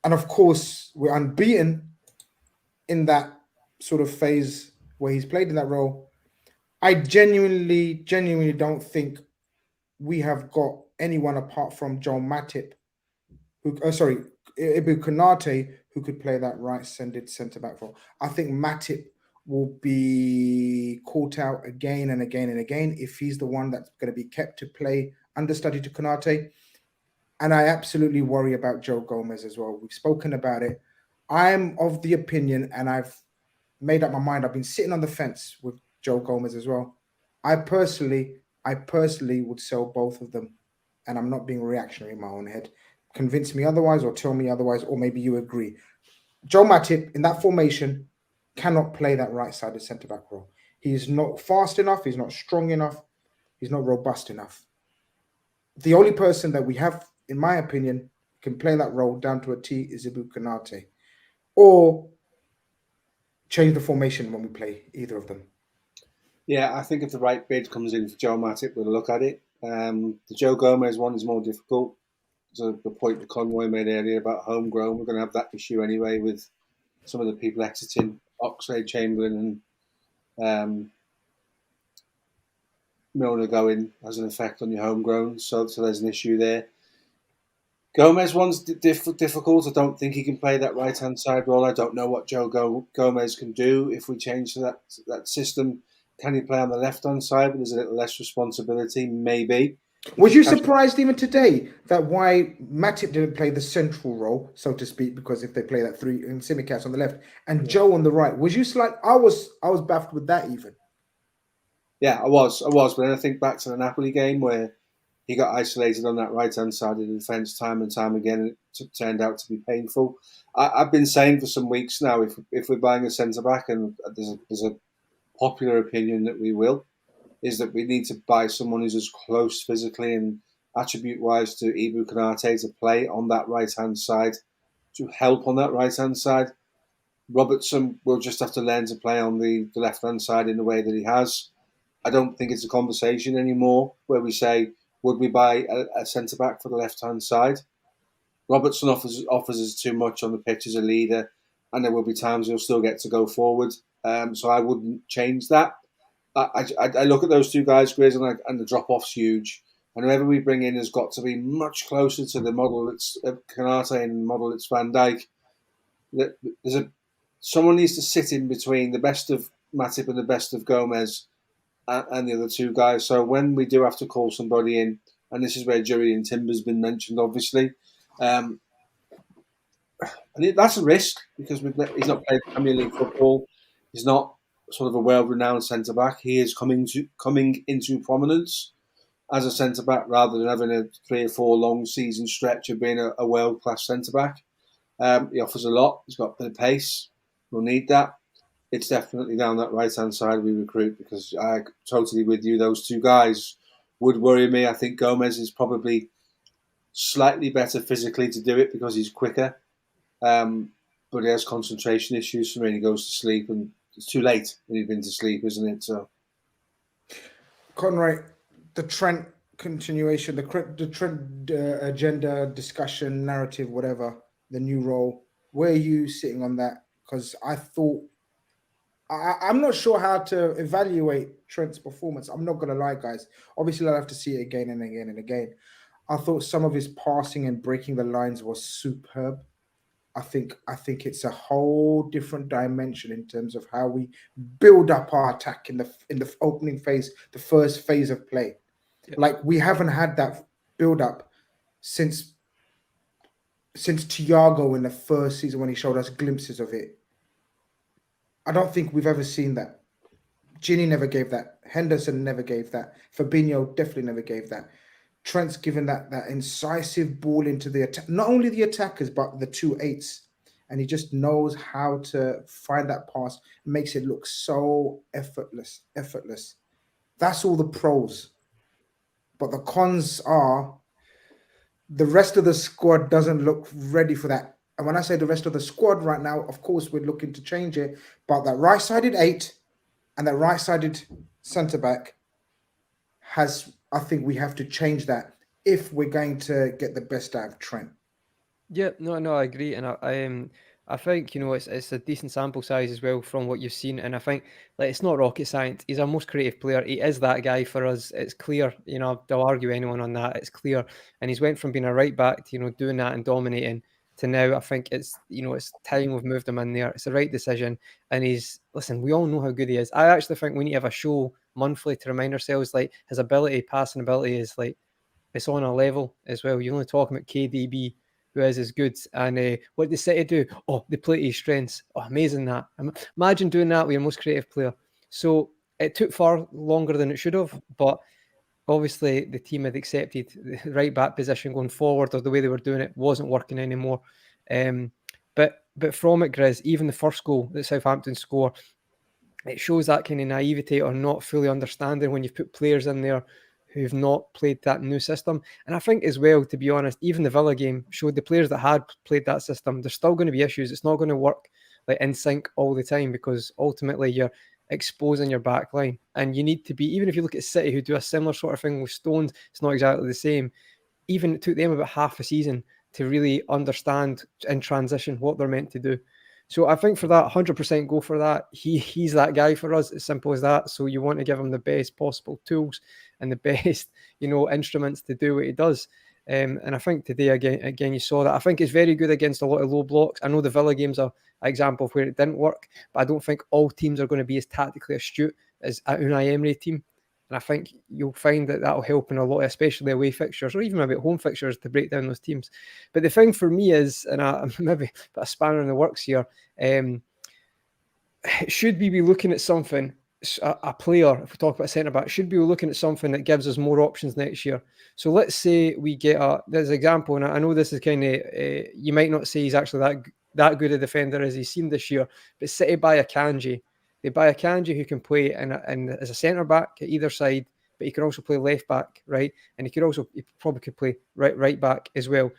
And of course, we're unbeaten in that sort of phase where he's played in that role. I genuinely don't think we have got anyone apart from Joel Matip, Ibu Konate, who could play that right-handed centre-back role. I think Matip will be caught out again and again and again if he's the one that's going to be kept to play understudy to Konate. And I absolutely worry about Joe Gomez as well. We've spoken about it. I'm of the opinion, and I've made up my mind. I've been sitting on the fence with Joe Gomez as well. I personally would sell both of them, and I'm not being reactionary in my own head. Convince me otherwise, or tell me otherwise, or maybe you agree. Joe Matip in that formation cannot play that right-sided centre-back role. He's not fast enough. He's not strong enough. He's not robust enough. The only person that we have, in my opinion, can play that role down to a T is Ibu Konate. Or change the formation when we play either of them. Yeah, I think if the right bid comes in for Joe Matip, we'll look at it. The Joe Gomez one is more difficult. So the point that Conroy made earlier about homegrown, we're going to have that issue anyway with some of the people exiting, Oxlade, Chamberlain, and Milner going has an effect on your homegrown, so there's an issue there. Gomez one's difficult. I don't think he can play that right-hand side role. I don't know what Joe Gomez can do if we change to that system. Can he play on the left-hand side, but there's a little less responsibility? Maybe. Was you surprised even today that why Matip didn't play the central role, so to speak, because if they play that three and Simicast on the left and Joe on the right, was you I was baffled with that even. Yeah, I was, but then I think back to the Napoli game where he got isolated on that right-hand side of the defence time and time again, and it turned out to be painful. I've been saying for some weeks now, if we're buying a centre-back, and there's a popular opinion that we will, is that we need to buy someone who's as close physically and attribute-wise to Ibou Konate to play on that right-hand side, to help on that right-hand side. Robertson will just have to learn to play on the left-hand side in the way that he has. I don't think it's a conversation anymore where we say, would we buy a centre-back for the left-hand side? Robertson offers us too much on the pitch as a leader, and there will be times he'll still get to go forward. So I wouldn't change that. I look at those two guys, Grizz, and the drop-off's huge. And whoever we bring in has got to be much closer to the model that's Konate and the model that's Van Dijk. Someone needs to sit in between the best of Matip and the best of Gomez and the other two guys. So when we do have to call somebody in, and this is where Jurriën Timber's been mentioned, obviously, and that's a risk because he's not played Premier League football. He's not sort of a well-renowned centre-back. He is coming into prominence as a centre-back rather than having a 3 or 4 long season stretch of being a world-class centre-back. He offers a lot. He's got a bit of pace. We'll need that. It's definitely down that right-hand side we recruit, because I totally with you. Those two guys would worry me. I think Gomez is probably slightly better physically to do it because he's quicker. But he has concentration issues for me, and he goes to sleep, and it's too late when he's been to sleep, isn't it? So, Conroy, the Trent continuation, the Trent agenda, discussion, narrative, whatever, the new role, where are you sitting on that? Because I thought, I'm not sure how to evaluate Trent's performance. I'm not going to lie, guys. Obviously, I'll have to see it again and again and again. I thought some of his passing and breaking the lines was superb. I think it's a whole different dimension in terms of how we build up our attack in the opening phase, the first phase of play. Yep. Like, we haven't had that build up since Thiago in the first season when he showed us glimpses of it. I don't think we've ever seen that. Ginny never gave that. Henderson never gave that. Fabinho definitely never gave that. Trent's given that incisive ball into the attack, not only the attackers, but the 2-8s. And he just knows how to find that pass, makes it look so effortless. That's all the pros. But the cons are the rest of the squad doesn't look ready for that. And when I say the rest of the squad right now, of course, we're looking to change it. But that right-sided 8 and that right-sided centre-back I think we have to change that if we're going to get the best out of Trent. Yeah, no, I agree. And I think, it's a decent sample size as well from what you've seen. And I think, it's not rocket science. He's our most creative player. He is that guy for us. It's clear, they'll argue anyone on that. It's clear. And he's went from being a right back to, doing that and dominating to now. I think it's time we've moved him in there. It's the right decision. And we all know how good he is. I actually think we need to have a show monthly to remind ourselves, his passing ability is it's on a level as well. You're only talking about KDB, who is as good. And what they City do, they play to his strengths. Amazing that. Imagine doing that with your most creative player. So it took far longer than it should have, but obviously the team had accepted the right back position going forward, or the way they were doing it wasn't working anymore. But from it, Grizz, even the first goal that Southampton score, it shows that kind of naivety or not fully understanding when you've put players in there who've not played that new system. And I think as well, to be honest, even the Villa game showed the players that had played that system, there's still going to be issues. It's not going to work in sync all the time, because ultimately you're exposing your back line. And you need to be, even if you look at City, who do a similar sort of thing with Stones, it's not exactly the same. Even it took them about half a season to really understand in transition what they're meant to do. So I think for that, 100% go for that. He's that guy for us, as simple as that. So you want to give him the best possible tools and the best, instruments to do what he does. And I think today, again, you saw that. I think it's very good against a lot of low blocks. I know the Villa game's an example of where it didn't work, but I don't think all teams are going to be as tactically astute as a Unai Emery team. And I think you'll find that that'll help in a lot, especially away fixtures or even maybe home fixtures, to break down those teams. But the thing for me is, and I maybe put a spanner in the works here, should we be looking at something, a player, if we talk about centre-back, should we be looking at something that gives us more options next year? So let's say we get there's an example, and I know this is kind of, you might not say he's actually that good a defender as he's seen this year, but City buy a Khanage. They buy a Khanage who can play and as a centre-back at either side, but he can also play left-back, right? And he probably could play right-back as well.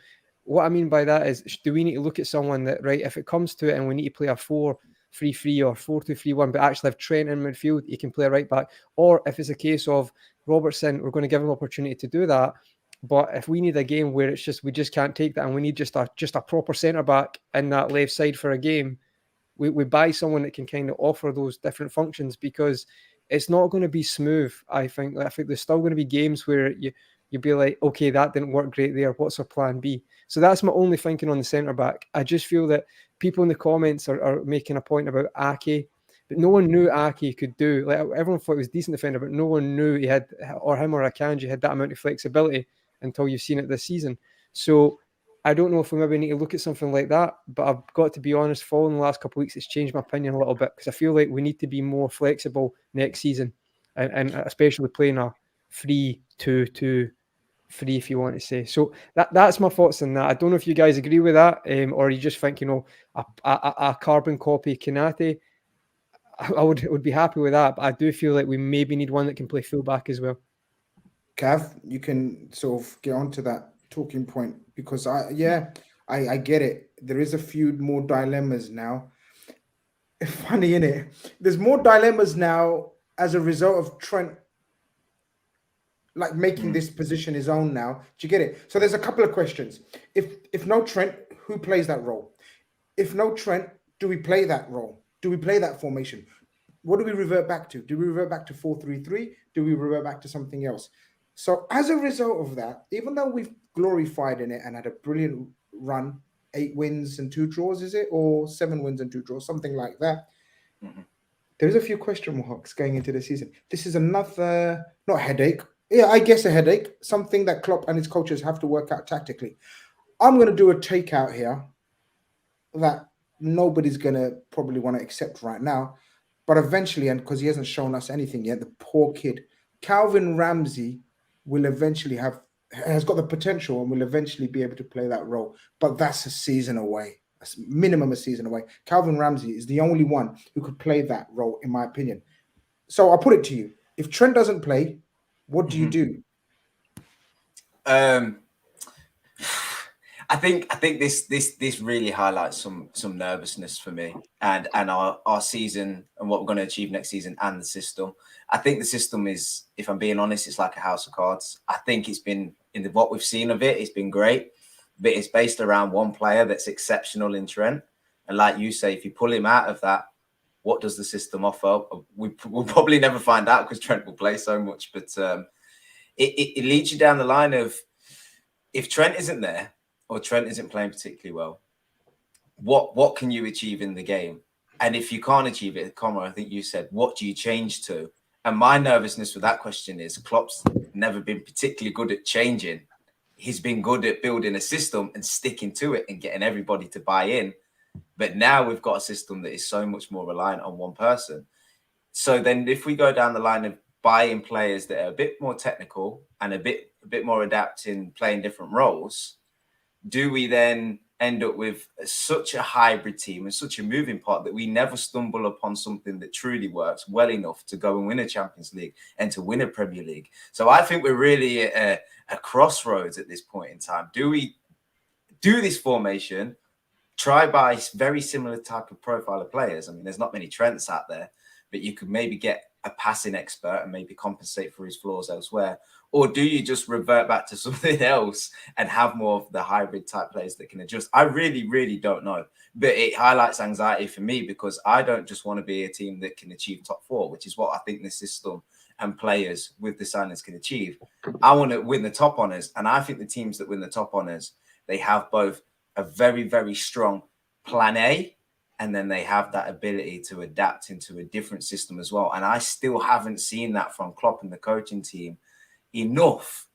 What I mean by that is, do we need to look at someone that, right, if it comes to it and we need to play a 4-3-3 or 4-2-3-1, but actually have Trent in midfield, he can play a right-back. Or if it's a case of Robertson, we're going to give him an opportunity to do that. But if we need a game where it's just, we just can't take that and we need just a proper centre-back in that left side for a game, we buy someone that can kind of offer those different functions, because it's not going to be smooth. I think there's still going to be games where you'll be like, okay, that didn't work great there. What's our plan B? So that's my only thinking on the centre-back. I just feel that people in the comments are making a point about Ake, but no one knew Ake could do. Like, everyone thought he was a decent defender, but no one knew he had, or him or Akanji had that amount of flexibility until you've seen it this season. So I don't know if we maybe need to look at something like that, but I've got to be honest, following the last couple of weeks, it's changed my opinion a little bit, because I feel like we need to be more flexible next season, and especially playing a 3-2-2-3, if you want to say. So that's my thoughts on that. I don't know if you guys agree with that, or you just think, a carbon copy Konate. I would be happy with that, but I do feel like we maybe need one that can play fullback as well. Cav, you can sort of get onto that talking point, because I get it. There is a few more dilemmas now. Funny, innit? There's more dilemmas now as a result of Trent making this position his own now. Do you get it? So there's a couple of questions. If no Trent, who plays that role? If no Trent, do we play that role? Do we play that formation? What do we revert back to? Do we revert back to 4-3-3? Do we revert back to something else? So as a result of that, even though we've glorified in it and had a brilliant run, 8 wins and 2 draws, is it? Or 7 wins and 2 draws, something like that. Mm-hmm. There's a few question marks going into the season. This is another, not headache. Yeah, I guess a headache. Something that Klopp and his coaches have to work out tactically. I'm going to do a takeout here that nobody's going to probably want to accept right now. But eventually, and because he hasn't shown us anything yet, the poor kid, Calvin Ramsey will eventually has got the potential and will eventually be able to play that role. But that's a season away. That's minimum a season away. Calvin Ramsey is the only one who could play that role, in my opinion. So I'll put it to you. If Trent doesn't play, what do you do? I think this really highlights some nervousness for me and our season and what we're going to achieve next season and the system. I think the system is, if I'm being honest, it's like a house of cards. I think it's been, what we've seen of it, it's been great, but it's based around one player that's exceptional in Trent. And like you say, if you pull him out of that, what does the system offer? We'll probably never find out, because Trent will play so much. But it leads you down the line of, if Trent isn't there, or Trent isn't playing particularly well, what can you achieve in the game? And if you can't achieve it, Conor, I think you said, what do you change to? And my nervousness with that question is, Klopp's never been particularly good at changing. He's been good at building a system and sticking to it and getting everybody to buy in. But now we've got a system that is so much more reliant on one person. So then if we go down the line of buying players that are a bit more technical and a bit more adept in playing different roles, do we then end up with such a hybrid team and such a moving part that we never stumble upon something that truly works well enough to go and win a Champions League and to win a Premier League? So I think we're really at a crossroads at this point in time. Do we do this formation, try by very similar type of profile of players? I mean, there's not many Trents out there, but you could maybe get a passing expert and maybe compensate for his flaws elsewhere. Or do you just revert back to something else and have more of the hybrid type players that can adjust? I really, really don't know. But it highlights anxiety for me because I don't just want to be a team that can achieve top 4, which is what I think the system and players with the signings can achieve. I want to win the top honours. And I think the teams that win the top honours, they have both a very, very strong plan A, and then they have that ability to adapt into a different system as well. And I still haven't seen that from Klopp and the coaching team enough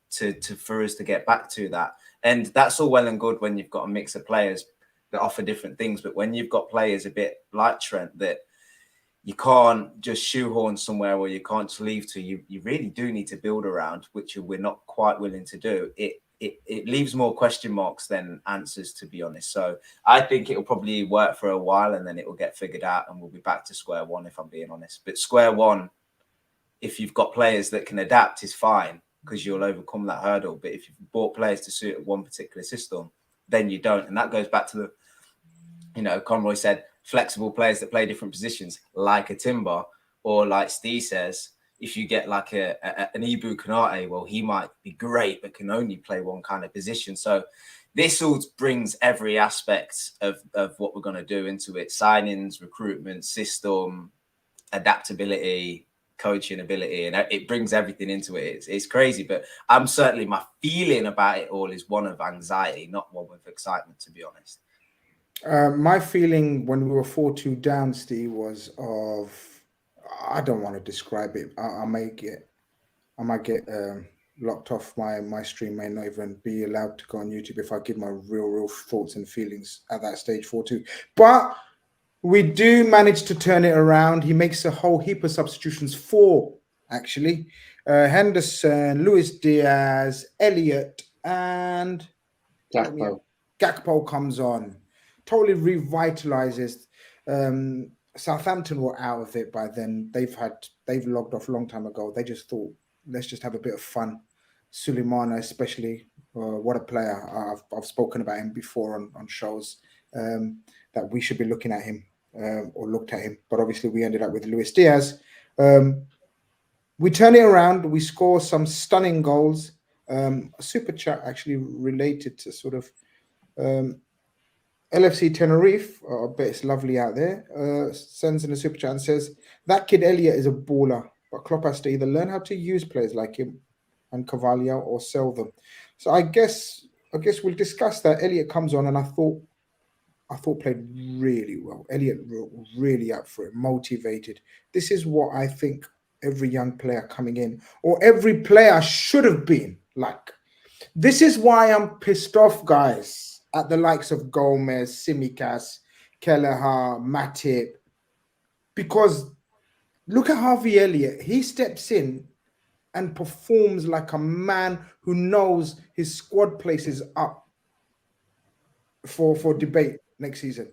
for us to get back to that. And that's all well and good when you've got a mix of players that offer different things. But when you've got players a bit like Trent that you can't just shoehorn somewhere or you can't just leave to, you really do need to build around, which we're not quite willing to do. It leaves more question marks than answers, to be honest. So I think it'll probably work for a while and then it will get figured out and we'll be back to square one, if I'm being honest. But square one, if you've got players that can adapt, is fine because you'll overcome that hurdle. But if you've bought players to suit one particular system, then you don't. And that goes back to the, Conroy said, flexible players that play different positions, like a Timber, or like Steve says, if you get like an Ibu Konate, well, he might be great, but can only play one kind of position. So this all brings every aspect of what we're going to do into it: signings, recruitment, system, adaptability, coaching ability, and it brings everything into it. It's crazy, but my feeling about it all is one of anxiety, not one with excitement, to be honest. My feeling when we were 4-2 down, Steve, was of, I don't want to describe it. I might get locked off. My stream may not even be allowed to go on YouTube if I give my real thoughts and feelings at that stage 4-2. But we do manage to turn it around. He makes a whole heap of substitutions, 4 actually. Henderson, Luis Diaz, Elliott, and Gakpo comes on. Totally revitalizes. Southampton were out of it by then. They've logged off a long time ago. They just thought, let's just have a bit of fun. Suleimana, especially, what a player. I've spoken about him before on shows, that we should be looking at him, or looked at him. But obviously we ended up with Luis Diaz. We turn it around. We score some stunning goals. A super chat actually related to sort of LFC Tenerife, I bet it's lovely out there, sends in a super chat and says, that kid Elliott is a baller, but Klopp has to either learn how to use players like him and Carvalho or sell them. So I guess we'll discuss that. Elliott comes on and I thought played really well. Elliott really up for it, motivated. This is what I think every young player coming in, or every player should have been like. This is why I'm pissed off, guys, at the likes of Gomez, Tsimikas, Kelleher, Matip, because look at Harvey Elliott. He steps in and performs like a man who knows his squad place is up for debate next season.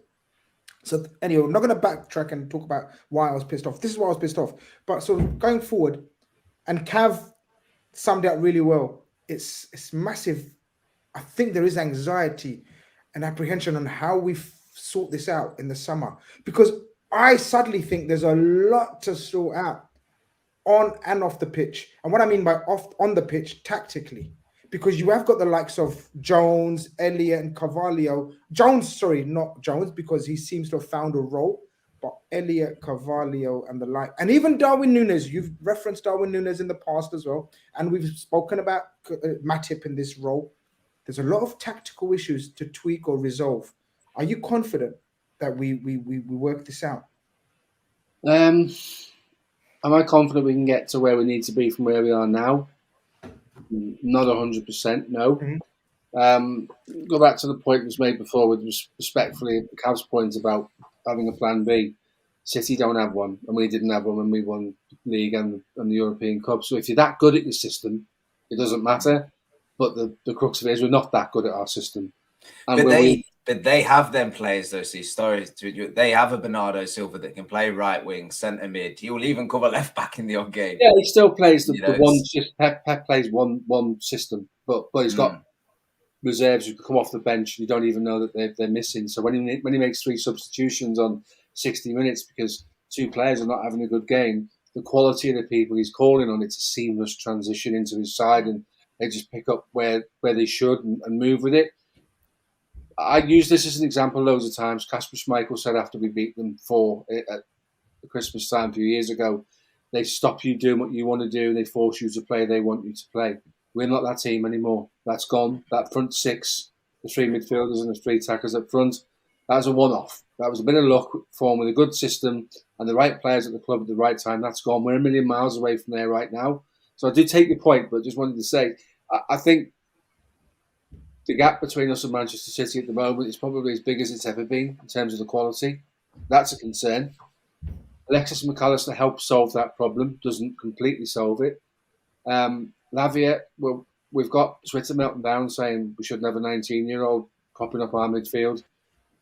So anyway, I'm not going to backtrack and talk about why I was pissed off. This is why I was pissed off. But so going forward, and Cav summed it up really well. It's massive. I think there is anxiety and apprehension on how we sort this out in the summer, because I suddenly think there's a lot to sort out on and off the pitch. And what I mean by on the pitch, tactically, because you have got the likes of Jones, Elliott, and Carvalho. Not Jones, because he seems to have found a role, but Elliott, Carvalho, and the like. And even Darwin Núñez. You've referenced Darwin Núñez in the past as well. And we've spoken about Matip in this role. There's a lot of tactical issues to tweak or resolve. Are you confident that we work this out? Am I confident we can get to where we need to be from where we are now? Not 100%, no. Mm-hmm. Go back to the point that was made before with respectfully Cav's point about having a plan B. City don't have one, and we didn't have one when we won the league and the European Cup. So if you're that good at your system, it doesn't matter. But the crux of it is we're not that good at our system. And but they have them players, though. See, they have a Bernardo Silva that can play right wing, centre mid. He will even cover left back in the odd game. Yeah, he still plays the one. Pep plays one system, but he's got reserves who come off the bench. You don't even know that they're missing. So when he makes 3 substitutions on 60 minutes because 2 players are not having a good game, the quality of the people he's calling on, it's a seamless transition into his side, and they just pick up where they should and move with it. I use this as an example loads of times. Kasper Schmeichel said after we beat them 4 at the Christmas time a few years ago, they stop you doing what you want to do. They force you to play they want you to play. We're not that team anymore. That's gone. That front 6, the 3 midfielders and the 3 attackers up front, that was a one-off. That was a bit of luck formed with a good system and the right players at the club at the right time. That's gone. We're a million miles away from there right now. So I did take your point, but just wanted to say, I think the gap between us and Manchester City at the moment is probably as big as it's ever been in terms of the quality. That's a concern. Alexis McAllister helps solve that problem, doesn't completely solve it. Lavia, well, we've got Twitter melting down saying we shouldn't have a 19-year-old propping up our midfield.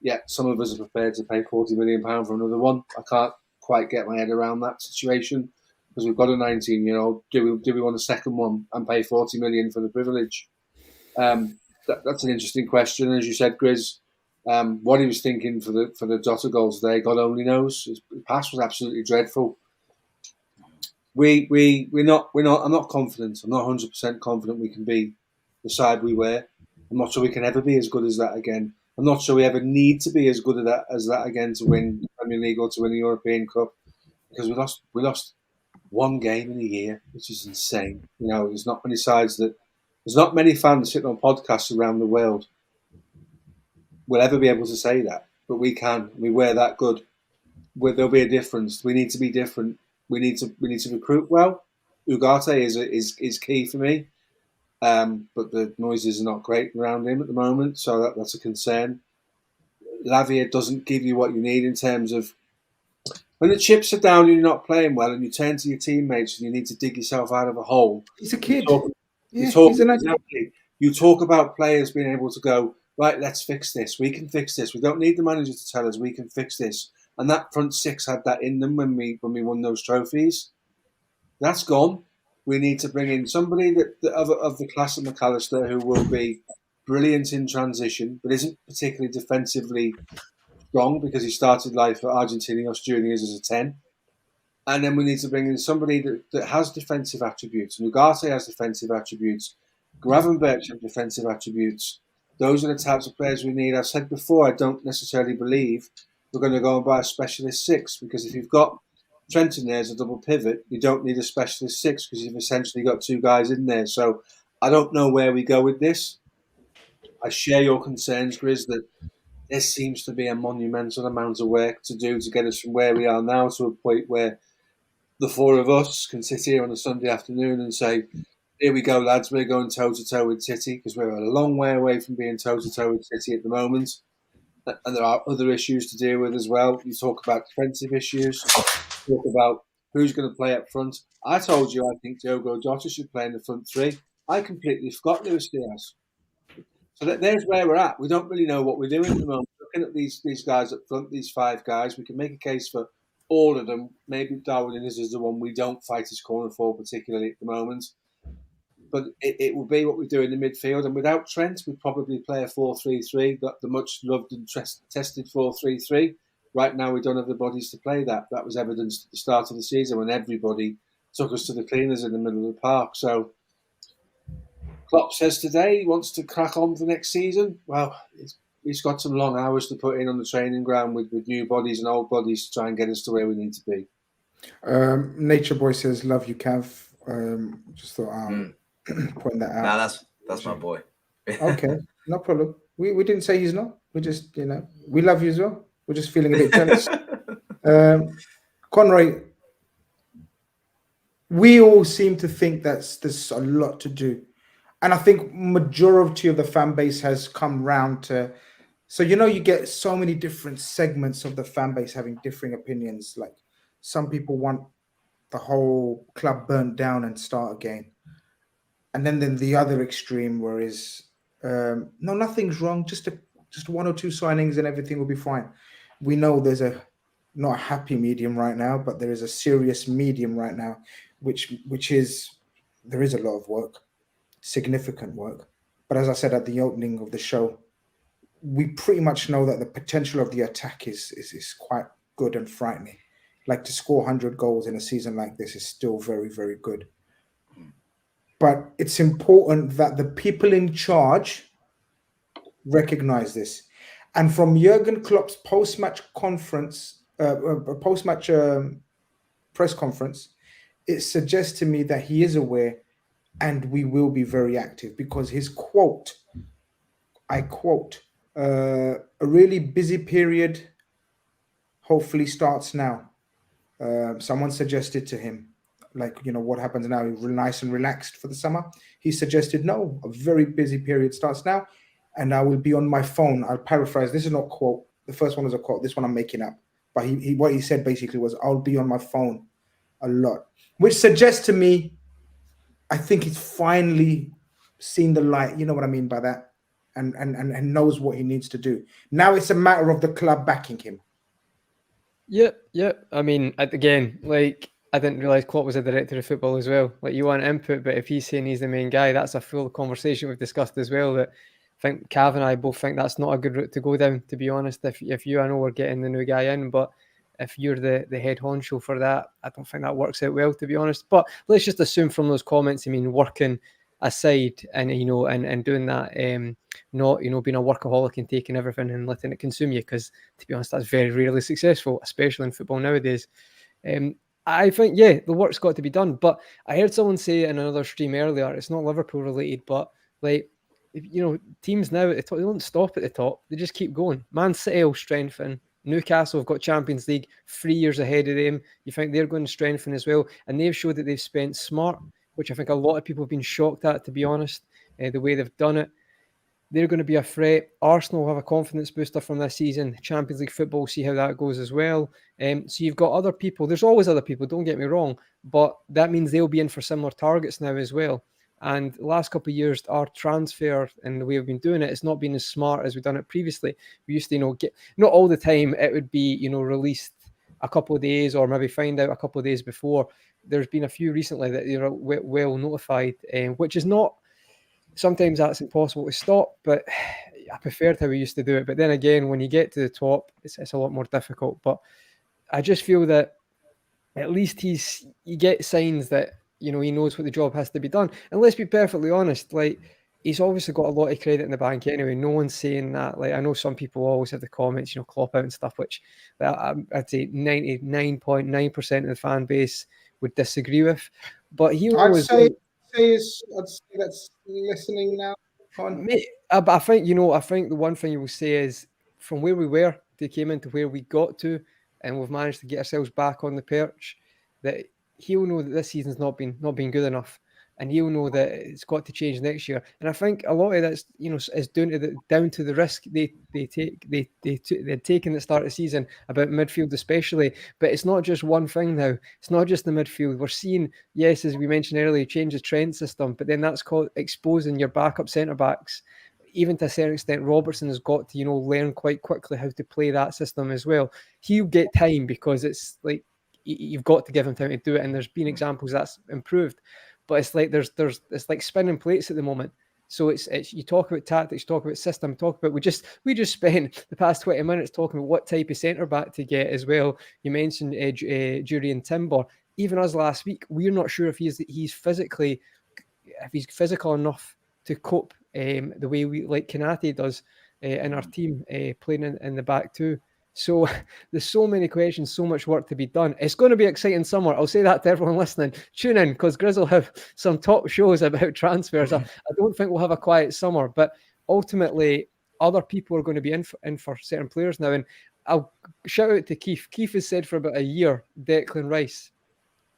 Yet some of us are prepared to pay £40 million for another one. I can't quite get my head around that situation because we've got a 19-year-old. Do we want a second one and pay £40 million for the privilege? That's an interesting question. As you said, Grizz, what he was thinking for the Jota goals there, God only knows. His pass was absolutely dreadful. I'm not confident. I'm not 100% confident we can be the side we were. I'm not sure we can ever be as good as that again. I'm not sure we ever need to be as good as that again to win the Premier League or to win the European Cup, because we lost one game in a year, which is insane. You know, there's not many fans sitting on podcasts around the world will ever be able to say that, but we can. We're that good. There'll be a difference. We need to be different. We need to recruit well. Ugarte is key for me, but the noises are not great around him at the moment, so that's a concern. Lavia doesn't give you what you need in terms of when the chips are down and you're not playing well, and you turn to your teammates and you need to dig yourself out of a hole. He's a kid. You talk about players being able to go, right, let's fix this. We can fix this. We don't need the manager to tell us we can fix this. And that front 6 had that in them when we won those trophies. That's gone. We need to bring in somebody of the class of McAllister who will be brilliant in transition, but isn't particularly defensively strong because he started life at Argentinos Juniors as a 10. And then we need to bring in somebody that has defensive attributes. Ugarte has defensive attributes. Gravenberch has defensive attributes. Those are the types of players we need. I've said before, I don't necessarily believe we're going to go and buy a specialist 6, because if you've got Trent in there as a double pivot, you don't need a specialist 6 because you've essentially got 2 guys in there. So I don't know where we go with this. I share your concerns, Grizz, that there seems to be a monumental amount of work to do to get us from where we are now to a point where the 4 of us can sit here on a Sunday afternoon and say, here we go, lads, we're going toe-to-toe with City, because we're a long way away from being toe-to-toe with City at the moment. And there are other issues to deal with as well. You talk about defensive issues, talk about who's going to play up front. I told you I think Diogo Jota should play in the front 3. I completely forgot Luis Diaz. So there's where we're at. We don't really know what we're doing at the moment. Looking at these guys up front, these 5 guys, we can make a case for all of them. Maybe Darwin Innes is the one we don't fight his corner for particularly at the moment. But it will be what we do in the midfield. And without Trent, we'd probably play a 4-3-3, the much loved and tested 4-3-3. Right now, we don't have the bodies to play that. That was evidenced at the start of the season when everybody took us to the cleaners in the middle of the park. So Klopp says today he wants to crack on for next season. Well, he's got some long hours to put in on the training ground with new bodies and old bodies to try and get us to where we need to be. Nature Boy says, love you, Cav. Just thought I'll point that out. No, that's my boy. Okay, no problem. We didn't say he's not. We just, we love you as well. We're just feeling a bit jealous. Conroy, we all seem to think there's a lot to do. And I think majority of the fan base has come round to... So, you get so many different segments of the fan base having differing opinions. Like, some people want the whole club burnt down and start again. And then the other extreme where is, no, nothing's wrong. Just 1 or 2 signings and everything will be fine. We know there's not a happy medium right now, but there is a serious medium right now, which is, there is a lot of work, significant work. But as I said at the opening of the show, we pretty much know that the potential of the attack is quite good and frightening. Like, to score 100 goals in a season like this is still very, very good. But it's important that the people in charge recognize this. And from Jurgen Klopp's post-match conference, post-match press conference, it suggests to me that he is aware, and we will be very active, because his quote, I quote, a really busy period hopefully starts now. Someone suggested to him, like, what happens now? You're nice and relaxed for the summer. He suggested, no, a very busy period starts now, and I will be on my phone. I'll paraphrase. This is not quote. The first one is a quote. This one I'm making up. But what he said basically was, I'll be on my phone a lot, which suggests to me, I think he's finally seen the light. You know what I mean by that? And knows what he needs to do. Now it's a matter of the club backing him. Yeah. I mean, again, like, I didn't realise Klopp was a director of football as well. Like, you want input, but if he's saying he's the main guy, that's a full conversation we've discussed as well. That I think Cav and I both think that's not a good route to go down, to be honest. If you, I know we're getting the new guy in, but if you're the head honcho for that, I don't think that works out well, to be honest. But let's just assume from those comments, I mean, working aside and and doing that, not being a workaholic and taking everything and letting it consume you, because to be honest, that's very rarely successful, especially in football nowadays. I think, the work's got to be done. But I heard someone say in another stream earlier, it's not Liverpool related, but like, teams now at the top, they don't stop at the top, they just keep going. Man City will strengthen. Newcastle have got Champions League 3 years ahead of them. You think they're going to strengthen as well? And they've showed that they've spent smart, which I think a lot of people have been shocked at, to be honest, the way they've done it. They're going to be a threat. Arsenal have a confidence booster from this season. Champions League football, see how that goes as well. So you've got other people. There's always other people, don't get me wrong, but that means they'll be in for similar targets now as well. And the last couple of years, our transfer and the way we've been doing it, it's not been as smart as we've done it previously. We used to, get, not all the time, it would be, released a couple of days or maybe find out a couple of days before. There's been a few recently that you're well notified, which is not, sometimes that's impossible to stop, but I preferred how we used to do it. But then again, when you get to the top, it's a lot more difficult. But I just feel that at least you get signs that, he knows what the job has to be done. And let's be perfectly honest, like, he's obviously got a lot of credit in the bank anyway. No one's saying that. Like, I know some people always have the comments, Klopp out and stuff, which I'd say 99.9% of the fan base would disagree with. But I'd say that's listening now. I think the one thing you will say is, from where we were, they came into where we got to, and we've managed to get ourselves back on the perch, that he'll know that this season's not been good enough, and he'll know that it's got to change next year. And I think a lot of that's is down to the risk they'd taken at the start of the season about midfield especially. But it's not just one thing now. It's not just the midfield. We're seeing, yes, as we mentioned earlier, change the Trent system, but then that's called exposing your backup centre backs. Even to a certain extent, Robertson has got to learn quite quickly how to play that system as well. He'll get time, because it's like, you've got to give him time to do it, and there's been examples that's improved. But it's like it's like spinning plates at the moment. So it's you talk about tactics, you talk about system, we just spent the past 20 minutes talking about what type of centre back to get as well. You mentioned Jurriën Timber. Even us last week, we're not sure if he's physical enough to cope the way we like Khanage does in our team, playing in the back too. So there's so many questions, so much work to be done. It's going to be exciting summer. I'll say that to everyone listening. Tune in, because Grizz will have some top shows about transfers. I don't think we'll have a quiet summer, but ultimately other people are going to be in for certain players now. And I'll shout out to Keith. Keith has said for about a year, Declan Rice.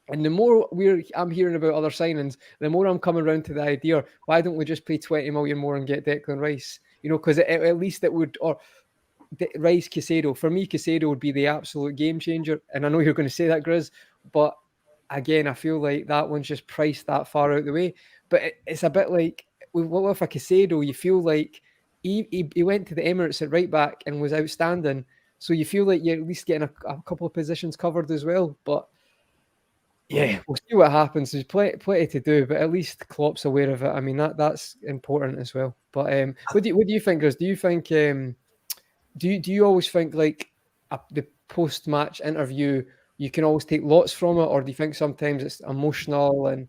And the more I'm hearing about other signings, the more I'm coming around to the idea, why don't we just pay 20 million more and get Declan Rice? Because at least it would, or Rice, Caicedo. For me, Caicedo would be the absolute game changer. And I know you're going to say that, Grizz, but again, I feel like that one's just priced that far out the way. But it's a bit like, with a Caicedo, you feel like he went to the Emirates at right back and was outstanding. So you feel like you're at least getting a couple of positions covered as well. But yeah, we'll see what happens. There's plenty to do, but at least Klopp's aware of it. I mean, that's important as well. But what do you think, Grizz? Do you think... Do you always think like the post-match interview you can always take lots from it, or do you think sometimes it's emotional and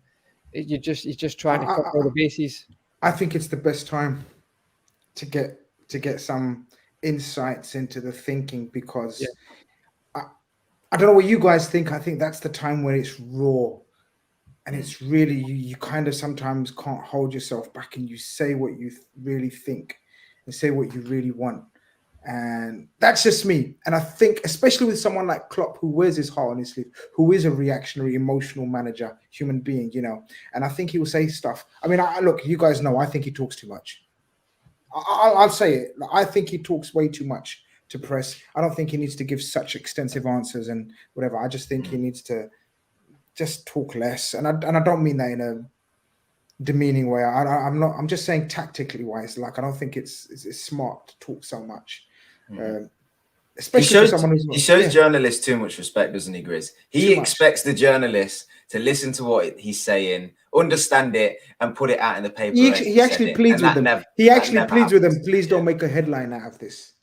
he's just trying to cover the bases? I think it's the best time to get some insights into the thinking, because I don't know what you guys think. I think that's the time when it's raw, and it's really you kind of sometimes can't hold yourself back, and you say what you really think and say what you really want. And that's just me. And I think, especially with someone like Klopp, who wears his heart on his sleeve, who is a reactionary, emotional manager, human being, and I think he will say stuff. I mean, look, you guys know, I think he talks too much. I'll say it. I think he talks way too much to press. I don't think he needs to give such extensive answers and whatever. I just think he needs to just talk less. And I don't mean that in a demeaning way. I'm just saying tactically wise. Like, I don't think it's smart to talk so much. Especially for someone who's he shows journalists too much respect, doesn't he, Grizz? He expects the journalists to listen to what he's saying, understand it, and put it out in the paper. He actually pleads with them. He actually pleads with them. Please don't make a headline out of this.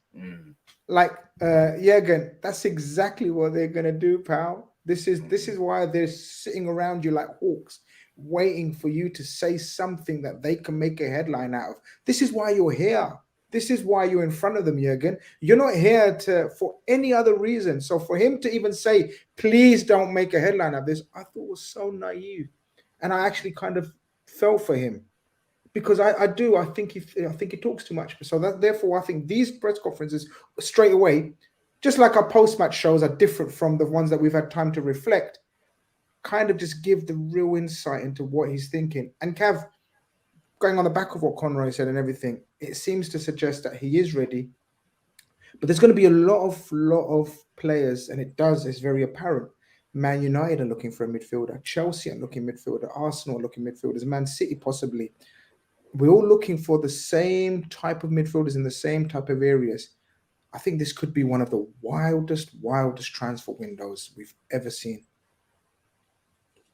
Like, Jürgen, that's exactly what they're gonna do, pal. This is why they're sitting around you like hawks, waiting for you to say something that they can make a headline out of. This is why you're here. This is why you're in front of them, Jürgen. You're not here for any other reason. So for him to even say, please don't make a headline of this, I thought was so naive. And I actually kind of fell for him, because I think he talks too much. So therefore, I think these press conferences straight away, just like our post-match shows are different from the ones that we've had time to reflect, kind of just give the real insight into what he's thinking. And Cav, going on the back of what Conroy said and everything, it seems to suggest that he is ready. But there's going to be a lot of players, and it's very apparent. Man United are looking for a midfielder. Chelsea are looking midfielder. Arsenal are looking midfielders. Man City possibly. We're all looking for the same type of midfielders in the same type of areas. I think this could be one of the wildest transfer windows we've ever seen.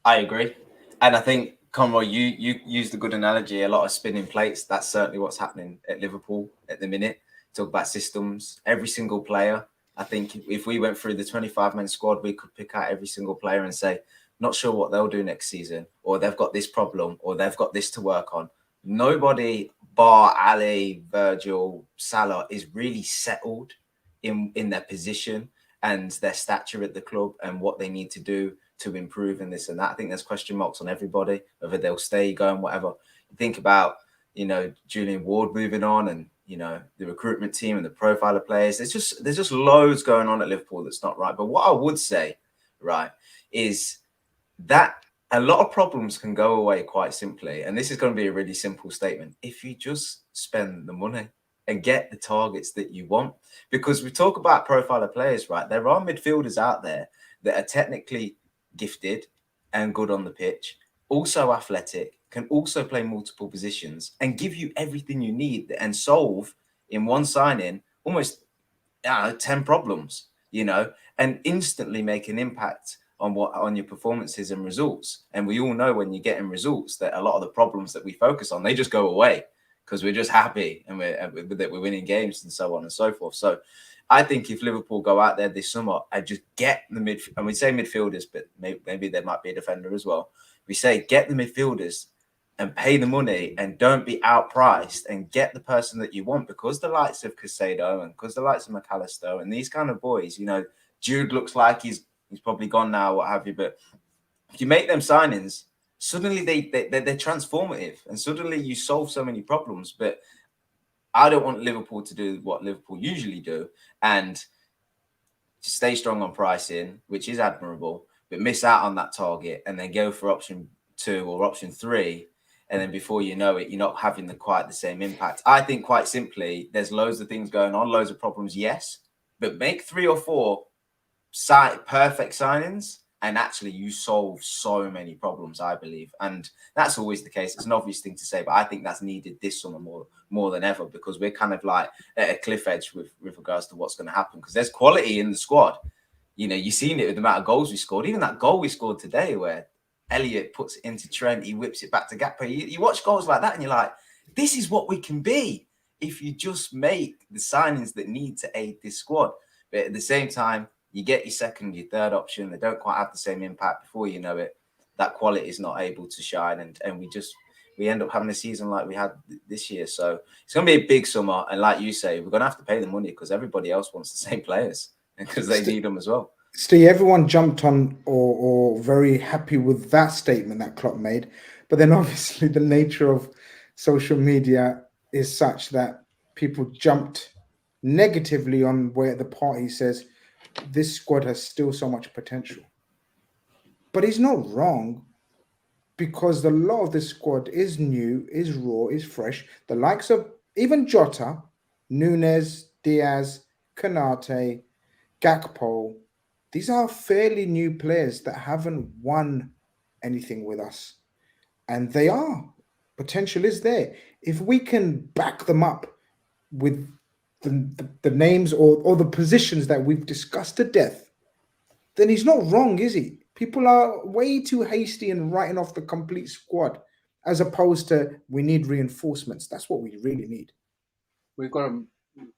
I agree. And I think, Conroy, you used a good analogy, a lot of spinning plates. That's certainly what's happening at Liverpool at the minute. Talk about systems. Every single player, I think if we went through the 25-man squad, we could pick out every single player and say, not sure what they'll do next season, or they've got this problem, or they've got this to work on. Nobody bar Ali, Virgil, Salah is really settled in their position and their stature at the club and what they need to do to improve in this and that. I think there's question marks on everybody, whether they'll stay, go, and whatever. You think about, Julian Ward moving on, and, the recruitment team and the profile of players. There's just loads going on at Liverpool that's not right. But what I would say, right, is that a lot of problems can go away quite simply. And this is going to be a really simple statement. If you just spend the money and get the targets that you want, because we talk about profile of players, right? There are midfielders out there that are technically gifted and good on the pitch, also athletic, can also play multiple positions and give you everything you need and solve in one signing almost 10 problems, and instantly make an impact on your performances and results. And we all know when you're getting results that a lot of the problems that we focus on, they just go away because we're just happy and we're winning games and so on and so forth. So I think if Liverpool go out there this summer and just get the midfield, and we say midfielders, but maybe there might be a defender as well. We say get the midfielders and pay the money and don't be outpriced and get the person that you want, because the likes of Caicedo and because the likes of McAllister and these kind of boys, Jude looks like he's probably gone now, what have you. But if you make them signings, suddenly they're transformative and suddenly you solve so many problems. But I don't want Liverpool to do what Liverpool usually do and stay strong on pricing, which is admirable, but miss out on that target and then go for option 2 or option 3. And then before you know it, you're not having quite the same impact. I think quite simply, there's loads of things going on, loads of problems, yes, but make 3 or 4 perfect signings and actually you solve so many problems, I believe. And that's always the case. It's an obvious thing to say, but I think that's needed this summer more than ever, because we're kind of like at a cliff edge with regards to what's going to happen, because there's quality in the squad. You've seen it with the amount of goals we scored. Even that goal we scored today where Elliott puts it into Trent, he whips it back to Gakpo. You watch goals like that and you're like, this is what we can be if you just make the signings that need to aid this squad. But at the same time, You get your second, your third option. They don't quite have the same impact. Before you know it, that quality is not able to shine, and we end up having a season like we had this year. So it's going to be a big summer, and like you say, we're going to have to pay the money because everybody else wants the same players because they need them as well. Steve, everyone jumped on or very happy with that statement that Klopp made, but then obviously the nature of social media is such that people jumped negatively on where the party says this squad has still so much potential. But he's not wrong, because a lot of this squad is new, is raw, is fresh. The likes of even Jota, Nunes, Diaz, Konate, Gakpo, these are fairly new players that haven't won anything with us. And they are. Potential is there. If we can back them up with the names or the positions that we've discussed to death, then he's not wrong, is he? People are way too hasty in writing off the complete squad, as opposed to we need reinforcements. That's what we really need. We've got a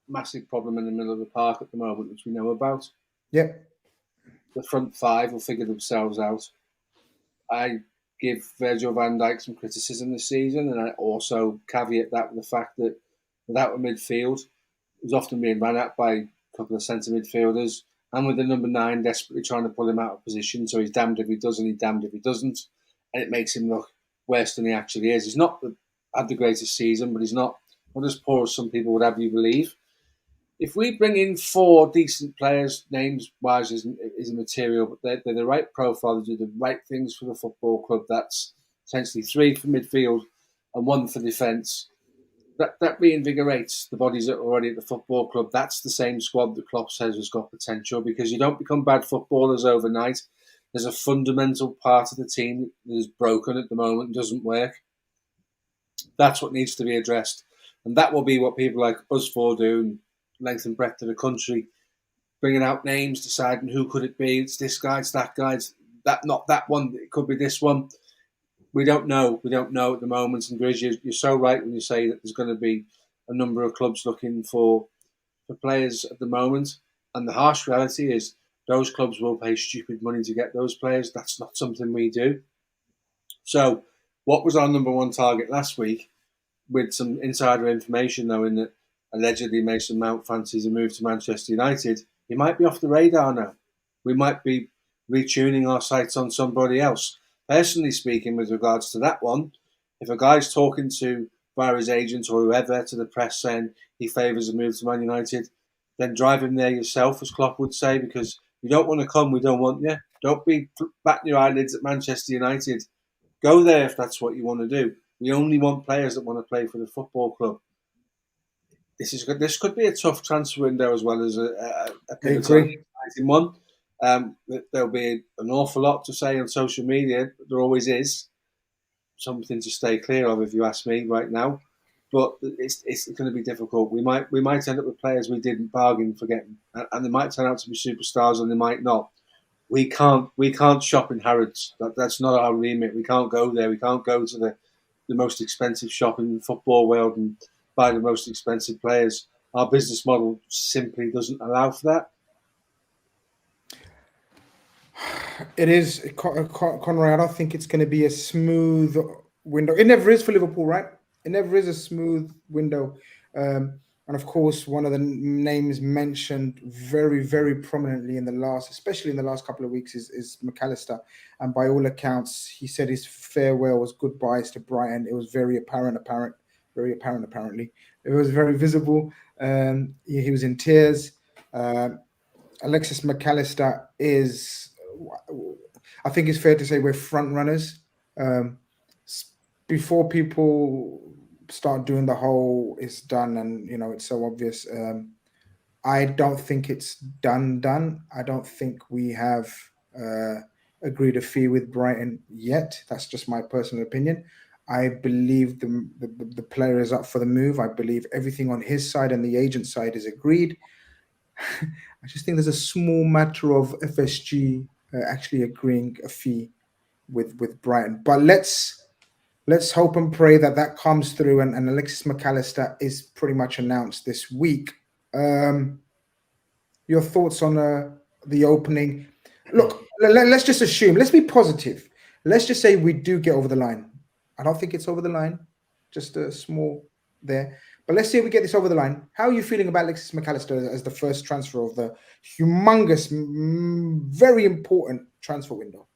massive problem in the middle of the park at the moment, which we know about. Yep. The front five will figure themselves out. I give Virgil van Dijk some criticism this season, and I also caveat that with the fact that without a midfield, it was often being ran at by a couple of centre midfielders, and with the number 9 desperately trying to pull him out of position. So he's damned if he does and he's damned if he doesn't. And it makes him look worse than he actually is. He's not had the greatest season, but he's not as poor as some people would have you believe. If we bring in 4 decent players, names-wise is immaterial, but they're the right profile, they do the right things for the football club. That's essentially 3 for midfield and 1 for defence. That reinvigorates the bodies that are already at the football club. That's the same squad that Klopp says has got potential, because you don't become bad footballers overnight. There's a fundamental part of the team that is broken at the moment and doesn't work. That's what needs to be addressed. And that will be what people like us 4 do, and length and breadth of the country, bringing out names, deciding who could it be. It's this guy, it's that guy, it's not that one, it could be this one. We don't know. We don't know at the moment. And Grizz, you're so right when you say that there's going to be a number of clubs looking for players at the moment. And the harsh reality is those clubs will pay stupid money to get those players. That's not something we do. So what was our number 1 target last week, with some insider information, though, in that allegedly Mason Mount fancies a move to Manchester United, he might be off the radar now. We might be retuning our sights on somebody else. Personally speaking, with regards to that one, if a guy's talking via his agent or whoever to the press saying he favours a move to Man United, then drive him there yourself, as Klopp would say, because you don't want to come, we don't want you. Don't be batting your eyelids at Manchester United. Go there if that's what you want to do. We only want players that want to play for the football club. This could be a tough transfer window as well as a exciting one. There'll be an awful lot to say on social media. There always is. Something to stay clear of, if you ask me right now. But it's going to be difficult. We might end up with players we didn't bargain for getting, and they might turn out to be superstars, and they might not. We can't shop in Harrods. That's not our remit. We can't go there. We can't go to the most expensive shop in the football world and buy the most expensive players. Our business model simply doesn't allow for that. It is, Conrad. I don't think it's going to be a smooth window. It never is for Liverpool, right? It never is a smooth window. And of course, one of the names mentioned very, very prominently especially in the last couple of weeks, is McAllister. And by all accounts, he said his farewell goodbyes to Brighton. It was very apparent, apparently. It was very visible. He was in tears. Alexis McAllister is, I think it's fair to say, we're front runners. Before people start doing the whole it's done and it's so obvious, I don't think it's done. I don't think we have agreed a fee with Brighton yet. That's just my personal opinion. I believe the player is up for the move. I believe everything on his side and the agent side is agreed. I just think there's a small matter of FSG actually agreeing a fee with Brighton. But let's hope and pray that comes through and Alexis McAllister is pretty much announced this week. Your thoughts on the opening. Look, let's just assume. Let's be positive. Let's just say we do get over the line. I don't think it's over the line. Just a small there. But let's say we get this over the line. How are you feeling about Alexis McAllister as the first transfer of the humongous, very important transfer window?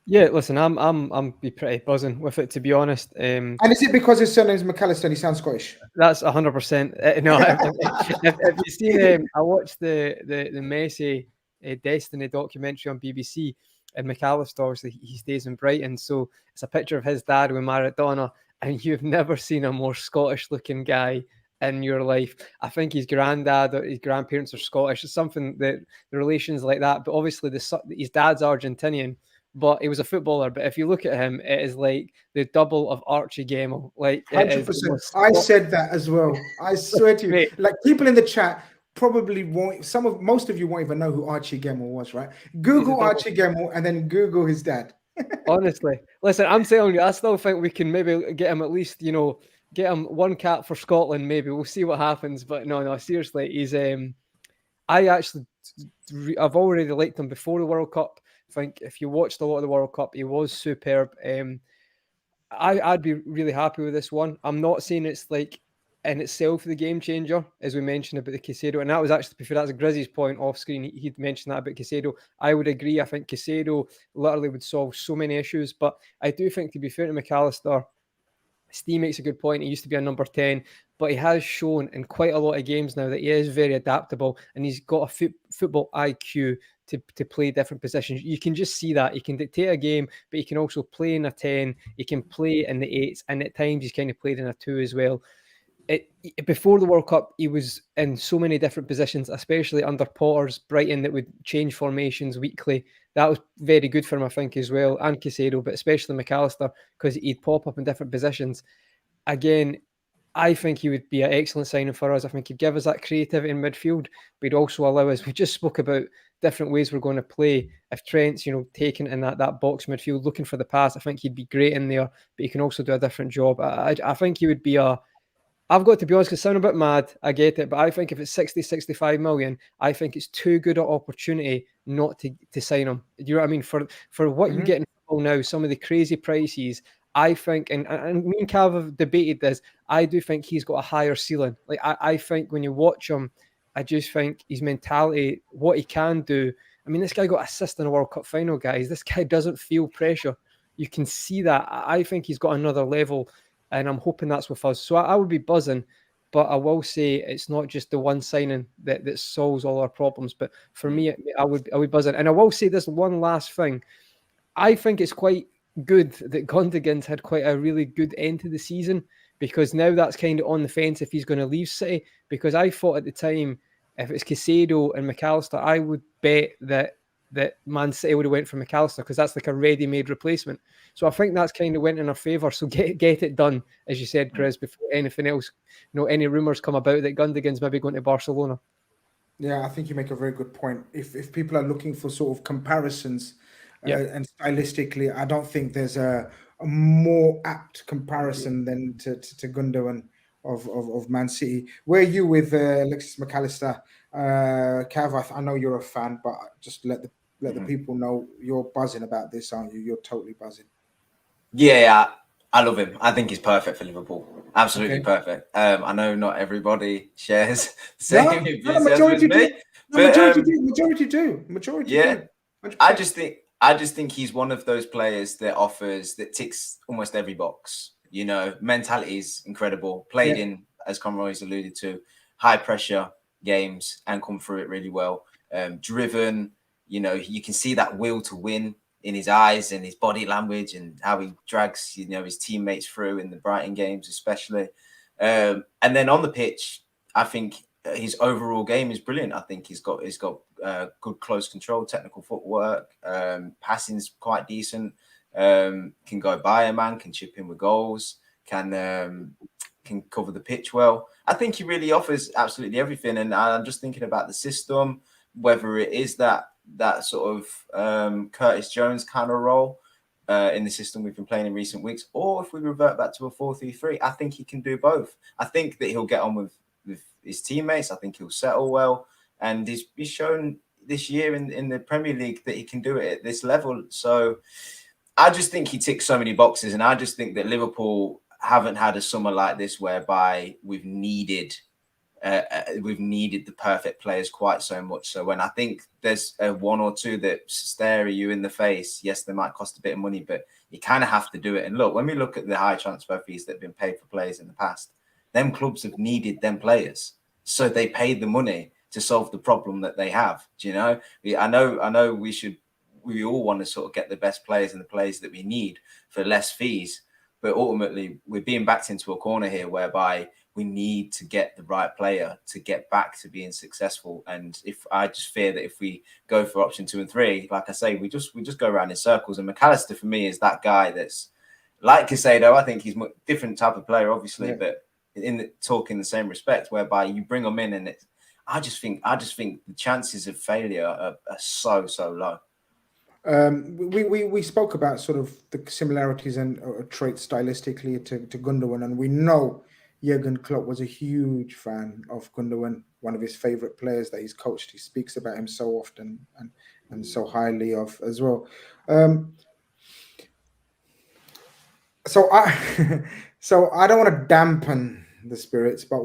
Yeah, listen, I'm be pretty buzzing with it, to be honest. And is it because his surname's McAllister and he sounds Scottish? That's 100%. No, if you see, I watched the Messi Destiny documentary on BBC, and McAllister, obviously, he stays in Brighton, so it's a picture of his dad with Maradona, and you've never seen a more Scottish-looking guy in your life. I think his granddad or his grandparents are Scottish. It's something that the relations like that, but obviously his dad's Argentinian. But he was a footballer. But if you look at him, it is like the double of Archie Gemmill. Like 100%. I said that as well. I swear to you. Like people in the chat probably won't. Most of you won't even know who Archie Gemmill was, right? Google Archie Gemmill and then Google his dad. Honestly, listen, I'm telling you, I still think we can maybe get him at least, get him one cap for Scotland. Maybe we'll see what happens. But no, seriously, he's. I've already liked him before the World Cup. I think if you watched a lot of the World Cup, he was superb. I'd be really happy with this one. I'm not saying it's like in itself the game changer, as we mentioned about the Caicedo, and that was actually, that's Grizz's point off screen. He'd mentioned that about Caicedo. I would agree. I think Caicedo literally would solve so many issues, but I do think, to be fair to McAllister, Steve makes a good point. He used to be a number 10, but he has shown in quite a lot of games now that he is very adaptable, and he's got a football IQ to play different positions. You can just see that. He can dictate a game, but he can also play in a 10. He can play in the 8s, and at times he's kind of played in a 2 as well. Before the World Cup, he was in so many different positions, especially under Potter's Brighton, that would change formations weekly. That was very good for him, I think, as well, and Caicedo, but especially McAllister, because he'd pop up in different positions. Again, I think he would be an excellent signing for us. I think he'd give us that creativity in midfield, but he'd also allow us, we just spoke about different ways we're going to play. If Trent's, taking in that box midfield, looking for the pass, I think he'd be great in there, but he can also do a different job. I think he would be I've got to be honest, because I sound a bit mad, I get it, but I think if it's 60, 65 million, I think it's too good an opportunity not to sign him. Do you know what I mean? For what you get in football now, some of the crazy prices, I think, and me and Cav have debated this, I do think he's got a higher ceiling. Like, I think when you watch him, I just think his mentality, what he can do. I mean, this guy got assist in a World Cup final, guys. This guy doesn't feel pressure. You can see that. I think he's got another level, and I'm hoping that's with us. So I would be buzzing, but I will say it's not just the one signing that solves all our problems. But for me, I would be buzzing. And I will say this one last thing. I think it's quite good that Gundogan's had quite a really good end to the season, because now that's kind of on the fence if he's going to leave City. Because I thought at the time, if it's Caicedo and McAllister, I would bet that Man City would have went for McAllister, because that's like a ready-made replacement. So I think that's kind of went in our favour. So get it done, as you said, Grizz, before anything else. Any rumours come about that Gundogan's maybe going to Barcelona. Yeah, I think you make a very good point. If people are looking for sort of comparisons and stylistically, I don't think there's a more apt comparison than to Gundogan of Man City. Where are you with Alexis McAllister? Cav, I know you're a fan, but just let the people know you're buzzing about this, aren't you? You're totally buzzing. Yeah, I love him. I think he's perfect for Liverpool. Absolutely perfect. I know not everybody shares the same enthusiasm as me. Majority do. Yeah. 100%. I just think he's one of those players that ticks almost every box. Mentality is incredible. Played in, as Conroy's alluded to, high pressure games and come through it really well. Driven, you can see that will to win in his eyes and his body language and how he drags, his teammates through in the Brighton games, especially. And then on the pitch, I think his overall game is brilliant. I think he's got good close control, technical footwork, passing's quite decent. Can go by a man, can chip in with goals, can cover the pitch well. I think he really offers absolutely everything. And I'm just thinking about the system, whether it is that sort of Curtis Jones kind of role in the system we've been playing in recent weeks, or if we revert back to a 4-3-3, I think he can do both. I think that he'll get on with his teammates. I think he'll settle well, and he's shown this year in the Premier League that he can do it at this level. So I just think he ticks so many boxes, and I just think that Liverpool haven't had a summer like this whereby we've needed the perfect players quite so much. So when I think there's one or two that stare at you in the face, yes, they might cost a bit of money, but you kind of have to do it. And look, when we look at the high transfer fees that have been paid for players in the past, them clubs have needed them players, so they paid the money to solve the problem that they have. Do you know? I know we all want to sort of get the best players and the players that we need for less fees, but ultimately we're being backed into a corner here whereby we need to get the right player to get back to being successful. And if I just fear that if we go for option 2 and 3, like I say, we just go around in circles. And McAllister for me is that guy that's like Caicedo. I think he's a different type of player, obviously, but talking the same respect, whereby you bring them in, and I just think the chances of failure are so low. We spoke about sort of the similarities and traits stylistically to Gundogan, and we know Jurgen Klopp was a huge fan of Gundogan, one of his favorite players that he's coached. He speaks about him so often and so highly of as well. So I don't want to dampen the spirits, but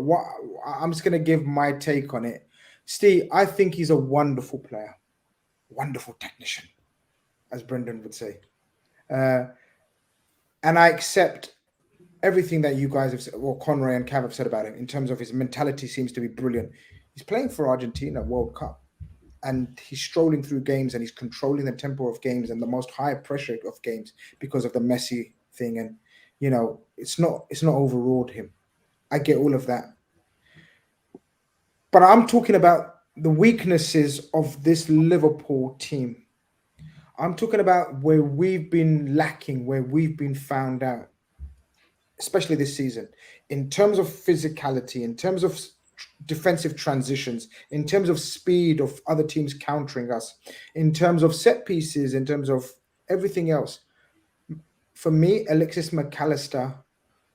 I'm just going to give my take on it. Steve, I think he's a wonderful player, wonderful technician, as Brendan would say. And I accept everything that you guys have said, or Conroy and Cav have said about him, in terms of his mentality seems to be brilliant. He's playing for Argentina World Cup, and he's strolling through games, and he's controlling the tempo of games and the most high pressure of games because of the Messi thing. And, you know, it's not overawed him. I get all of that. But I'm talking about the weaknesses of this Liverpool team. I'm talking about where we've been lacking, where we've been found out, especially this season, in terms of physicality, in terms of defensive transitions, in terms of speed of other teams countering us, in terms of set pieces, in terms of everything else. For me, Alexis McAllister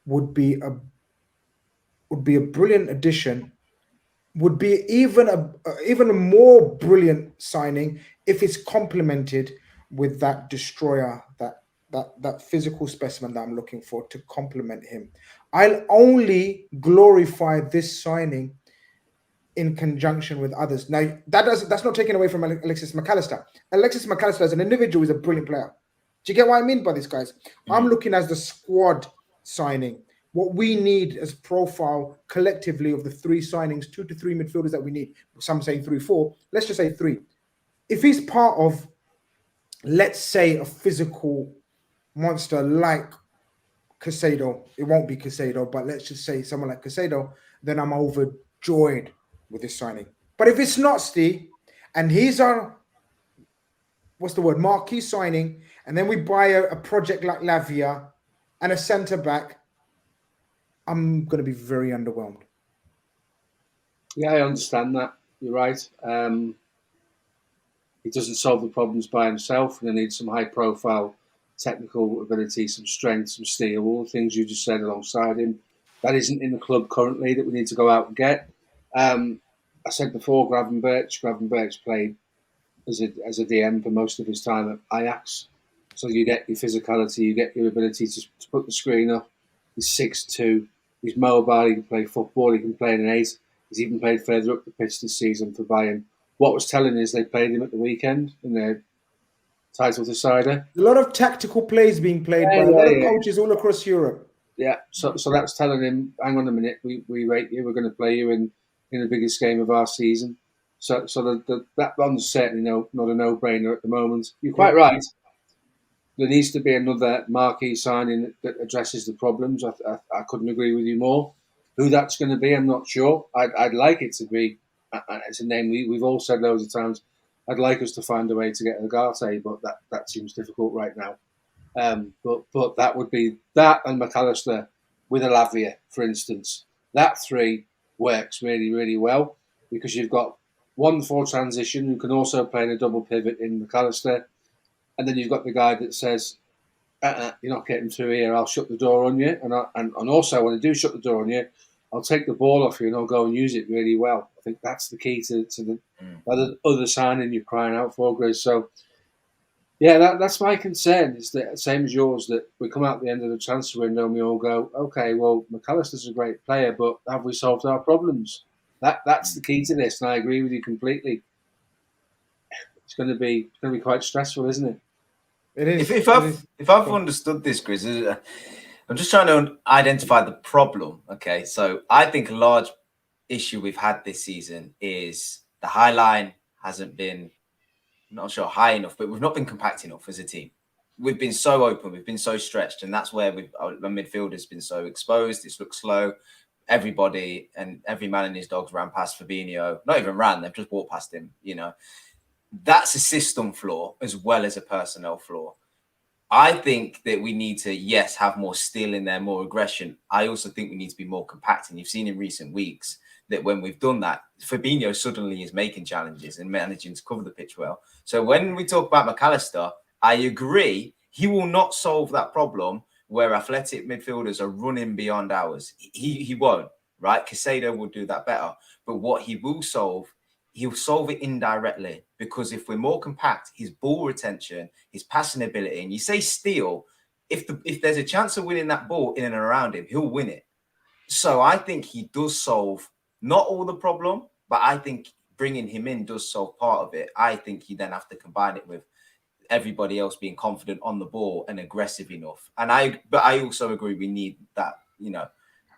would be a brilliant addition, would be even a more brilliant signing if it's complemented with that destroyer, that physical specimen that I'm looking for to complement him. I'll only glorify this signing in conjunction with others. Now, that's not taken away from Alexis McAllister. Alexis McAllister as an individual is a brilliant player. Do you get what I mean by this, guys? Mm-hmm. I'm looking as the squad signing. What we need as profile collectively of the 3 signings, 2 to 3 midfielders that we need. Some say 3, 4. Let's just say 3. If he's part of, let's say, a physical monster like Caicedo, it won't be Caicedo, but let's just say someone like Caicedo, then I'm overjoyed with this signing. But if it's not Steve, and he's our, marquee signing, and then we buy a project like Lavia and a centre-back, I'm going to be very underwhelmed. Yeah, I understand that. You're right. He doesn't solve the problems by himself, and they need some high-profile technical ability, some strength, some steel, all the things you just said alongside him. That isn't in the club currently that we need to go out and get. I said before, Gravenberch played as a DM for most of his time at Ajax. So you get your physicality, you get your ability to put the screen up. He's 6'2", he's mobile, he can play football, he can play in an 8. He's even played further up the pitch this season for Bayern. What was telling is they played him at the weekend in their title decider. A lot of tactical plays being played by a lot of coaches all across Europe. Yeah, so that's telling him, hang on a minute, we rate you, we're going to play you in the biggest game of our season. So that one's certainly not a no-brainer at the moment. You're quite right. There needs to be another marquee signing that addresses the problems. I couldn't agree with you more. Who that's going to be, I'm not sure. I'd like it to be. It's a name we've all said loads of times. I'd like us to find a way to get Ugarte, but that seems difficult right now. But that would be that and McAllister with a Lavia, for instance. That 3 works really, really well because you've got one for transition who can also play in a double pivot in McAllister, and then you've got the guy that says, "You're not getting through here. I'll shut the door on you." And also, when I do shut the door on you, I'll take the ball off you and I'll go and use it really well. I think that's the key to the other signing you're crying out for, Grizz. So, yeah, that's my concern. Is that same as yours, that we come out at the end of the transfer window and we all go, okay, well, McAllister's a great player, but have we solved our problems? That's the key to this, and I agree with you completely. It's going to be quite stressful, isn't it? It is. If I've understood this, Grizz, I'm just trying to identify the problem. Okay, so I think a large issue we've had this season is the high line hasn't been, I'm not sure high enough, but we've not been compact enough as a team. We've been so open, we've been so stretched, and that's where our midfield has been so exposed. It's looked slow. Everybody and every man and his dogs ran past Fabinho. Not even ran; they've just walked past him. You know, that's a system flaw as well as a personnel flaw. I think that we need to, yes, have more steel in there, more aggression. I also think we need to be more compact. And you've seen in recent weeks that when we've done that, Fabinho suddenly is making challenges and managing to cover the pitch well. So when we talk about McAllister, I agree he will not solve that problem where athletic midfielders are running beyond ours. He won't, right? Caicedo will do that better. But what he will solve, he'll solve it indirectly, because if we're more compact, his ball retention, his passing ability, and you say steal, if there's a chance of winning that ball in and around him, he'll win it. So I think he does solve not all the problem, but I think bringing him in does solve part of it. I think you then have to combine it with everybody else being confident on the ball and aggressive enough. But I also agree we need that, you know.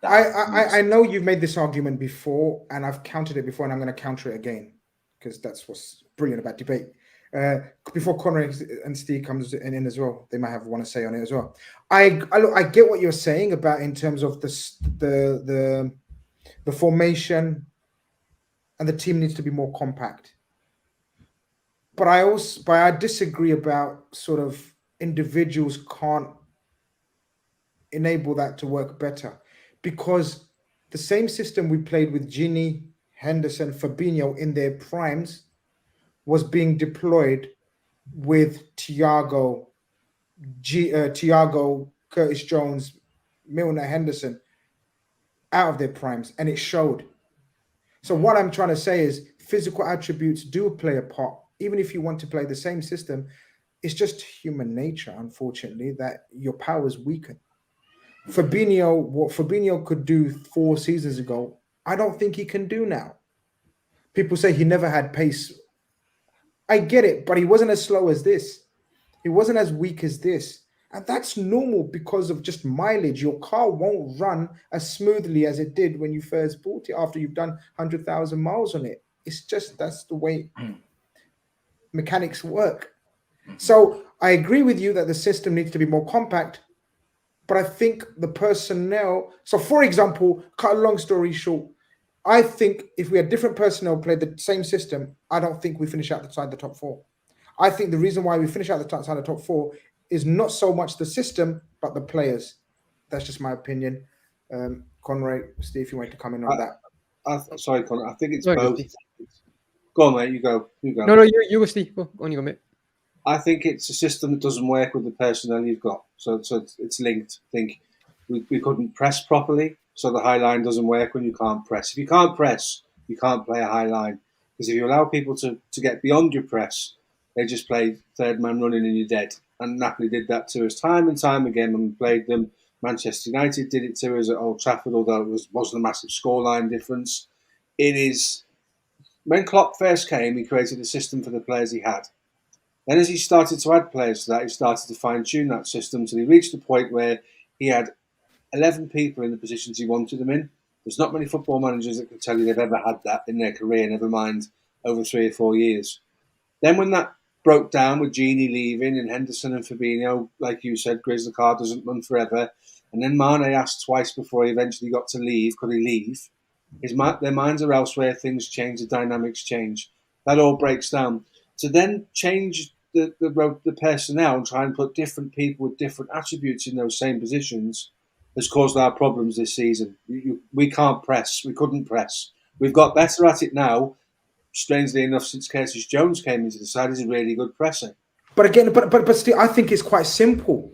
I know you've made this argument before, and I've countered it before, and I'm going to counter it again, because that's what's brilliant about debate. Before Conrad and Steve comes in as well, they might have want to say on it as well. I get what you're saying about in terms of the formation, and the team needs to be more compact. But I disagree about sort of individuals can't enable that to work better, because the same system we played with Gini, Henderson, Fabinho in their primes was being deployed with Thiago, Curtis Jones, Milner, Henderson out of their primes, and it showed. So what I'm trying to say is physical attributes do play a part. Even if you want to play the same system, it's just human nature, unfortunately, that your powers weaken. What Fabinho could do 4 seasons ago, I don't think he can do now. People say he never had pace. I get it, but he wasn't as slow as this. He wasn't as weak as this. And that's normal because of just mileage. Your car won't run as smoothly as it did when you first bought it after you've done 100,000 miles on it. It's just, that's the way mechanics work. So I agree with you that the system needs to be more compact, but I think the personnel. So, for example, cut a long story short, I think if we had different personnel play the same system, I don't think we finish outside the top 4. I think the reason why we finish outside the top 4 is not so much the system, but the players. That's just my opinion. Conrad, Steve, if you want to come in on that. Sorry, Conrad. I think it's both. Go on, mate. You go. No, you go, Steve. Go on, you go, mate. I think it's a system that doesn't work with the personnel you've got. So it's linked. I think we couldn't press properly, so the high line doesn't work when you can't press. If you can't press, you can't play a high line. Because if you allow people to get beyond your press, they just play third man running and you're dead. And Napoli did that to us time and time again when we played them. Manchester United did it to us at Old Trafford, although it wasn't a massive scoreline difference. It is... When Klopp first came, he created a system for the players he had. Then as he started to add players to that, he started to fine-tune that system until he reached a point where he had 11 people in the positions he wanted them in. There's not many football managers that can tell you they've ever had that in their career, never mind over 3 or 4 years. Then when that broke down with Gini leaving and Henderson and Fabinho, like you said, Grizz, the car doesn't run forever. And then Mane asked twice before he eventually got to leave, could he leave? Their minds are elsewhere, things change, the dynamics change. That all breaks down. To then change the personnel and try and put different people with different attributes in those same positions has caused our problems this season. We can't press. We couldn't press. We've got better at it now. Strangely enough, since Curtis Jones came into the side, he's a really good presser. But again, but still, I think it's quite simple.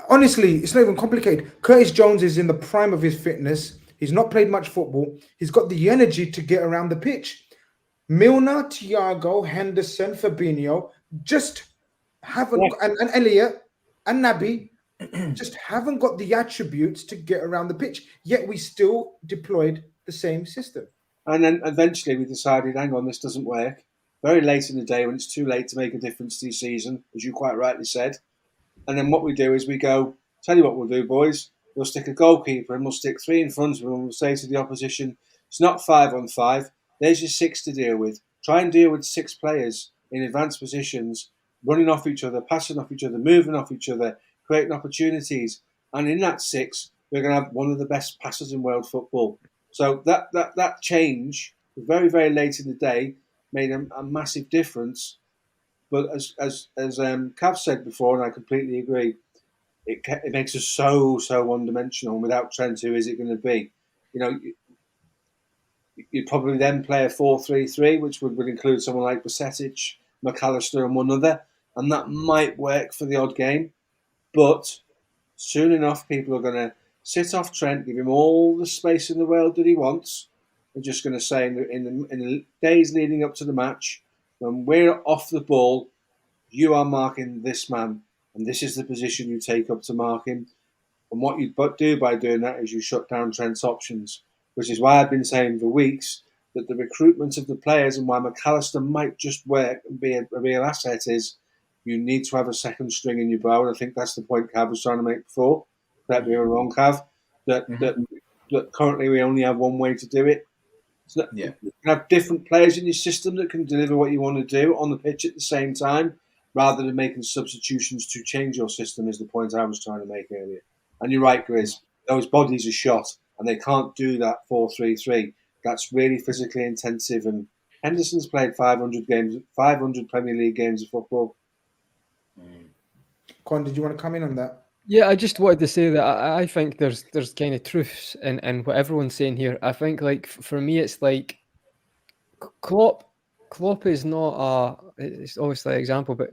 Honestly, it's not even complicated. Curtis Jones is in the prime of his fitness. He's not played much football. He's got the energy to get around the pitch. Milner, Thiago, Henderson, Fabinho just haven't, and Elliot and Naby just haven't got the attributes to get around the pitch. Yet we still deployed the same system. And then eventually we decided, hang on, this doesn't work. Very late in the day when it's too late to make a difference to your season, as you quite rightly said. And then what we do is we go, tell you what we'll do, boys. We'll stick a goalkeeper and we'll stick 3 in front of him and we'll say to the opposition, it's not 5 on 5. There's your 6 to deal with. Try and deal with 6 players in advanced positions, running off each other, passing off each other, moving off each other, creating opportunities. And in that 6, we're going to have one of the best passers in world football. So that change, very, very late in the day, made a massive difference. But as Cav said before, and I completely agree, it makes us so one-dimensional. And without Trent, who is it going to be? You'd probably then play a 4-3-3, which would include someone like Basetic, McAllister, and one other, and that might work for the odd game. But soon enough, people are going to sit off Trent, give him all the space in the world that he wants. They're just going to say in the days leading up to the match, when we're off the ball, you are marking this man, and this is the position you take up to mark him. And what you do by doing that is you shut down Trent's options, which is why I've been saying for weeks that the recruitment of the players and why McAllister might just work and be a real asset is you need to have a second string in your bow. And I think that's the point Cav was trying to make before. Correct me if I'm wrong, Cav. That currently we only have one way to do it. So you can have different players in your system that can deliver what you want to do on the pitch at the same time, rather than making substitutions to change your system, is the point I was trying to make earlier. And you're right, Grizz. Those bodies are shot, and they can't do that 4-3-3. That's really physically intensive. And Henderson's played 500 Premier League games of football. Con, did you want to come in on that? Yeah, I just wanted to say that I think there's kind of truths in what everyone's saying here. I think, like, for me, it's like Klopp is not it's obviously an example, but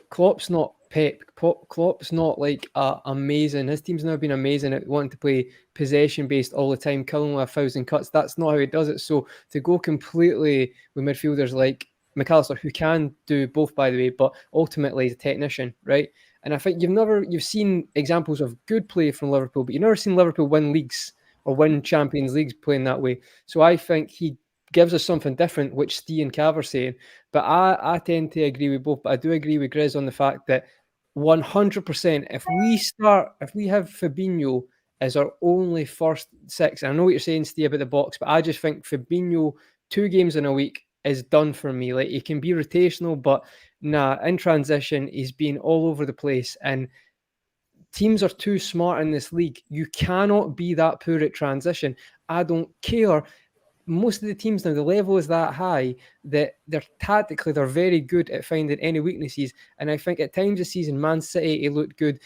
Klopp's not Pep. Klopp's not like amazing. His team's never been amazing at wanting to play possession based all the time, killing with 1,000 cuts. That's not how he does it. So to go completely with midfielders like McAllister, who can do both, by the way, but ultimately he's a technician, right? And I think you've seen examples of good play from Liverpool, but you've never seen Liverpool win leagues or win Champions Leagues playing that way. So I think he gives us something different, which Steve and Cav are saying. But I tend to agree with both. But I do agree with Grizz on the fact that 100%, if we have Fabinho as our only first 6, and I know what you're saying, Steve, about the box, but I just think Fabinho 2 games in a week is done for me. Like, he can be rotational, but in transition, he's been all over the place. And teams are too smart in this league. You cannot be that poor at transition. I don't care. Most of the teams now, the level is that high that they're very good at finding any weaknesses. And I think at times this season, Man City, he looked good.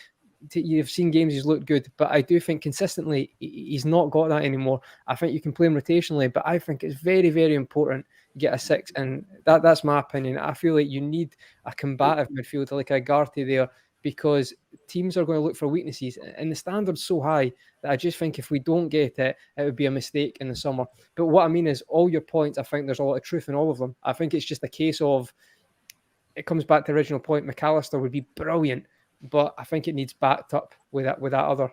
You've seen games he's looked good, but I do think consistently he's not got that anymore. I think you can play him rotationally, but I think it's very, very important you get a 6, and that's my opinion. I feel like you need a combative midfielder like a Garty there, because teams are going to look for weaknesses, and the standard's so high that I just think if we don't get it, it would be a mistake in the summer. But what I mean is, all your points, I think there's a lot of truth in all of them. I think it's just a case of, it comes back to the original point, McAllister would be brilliant, but I think it needs backed up with that other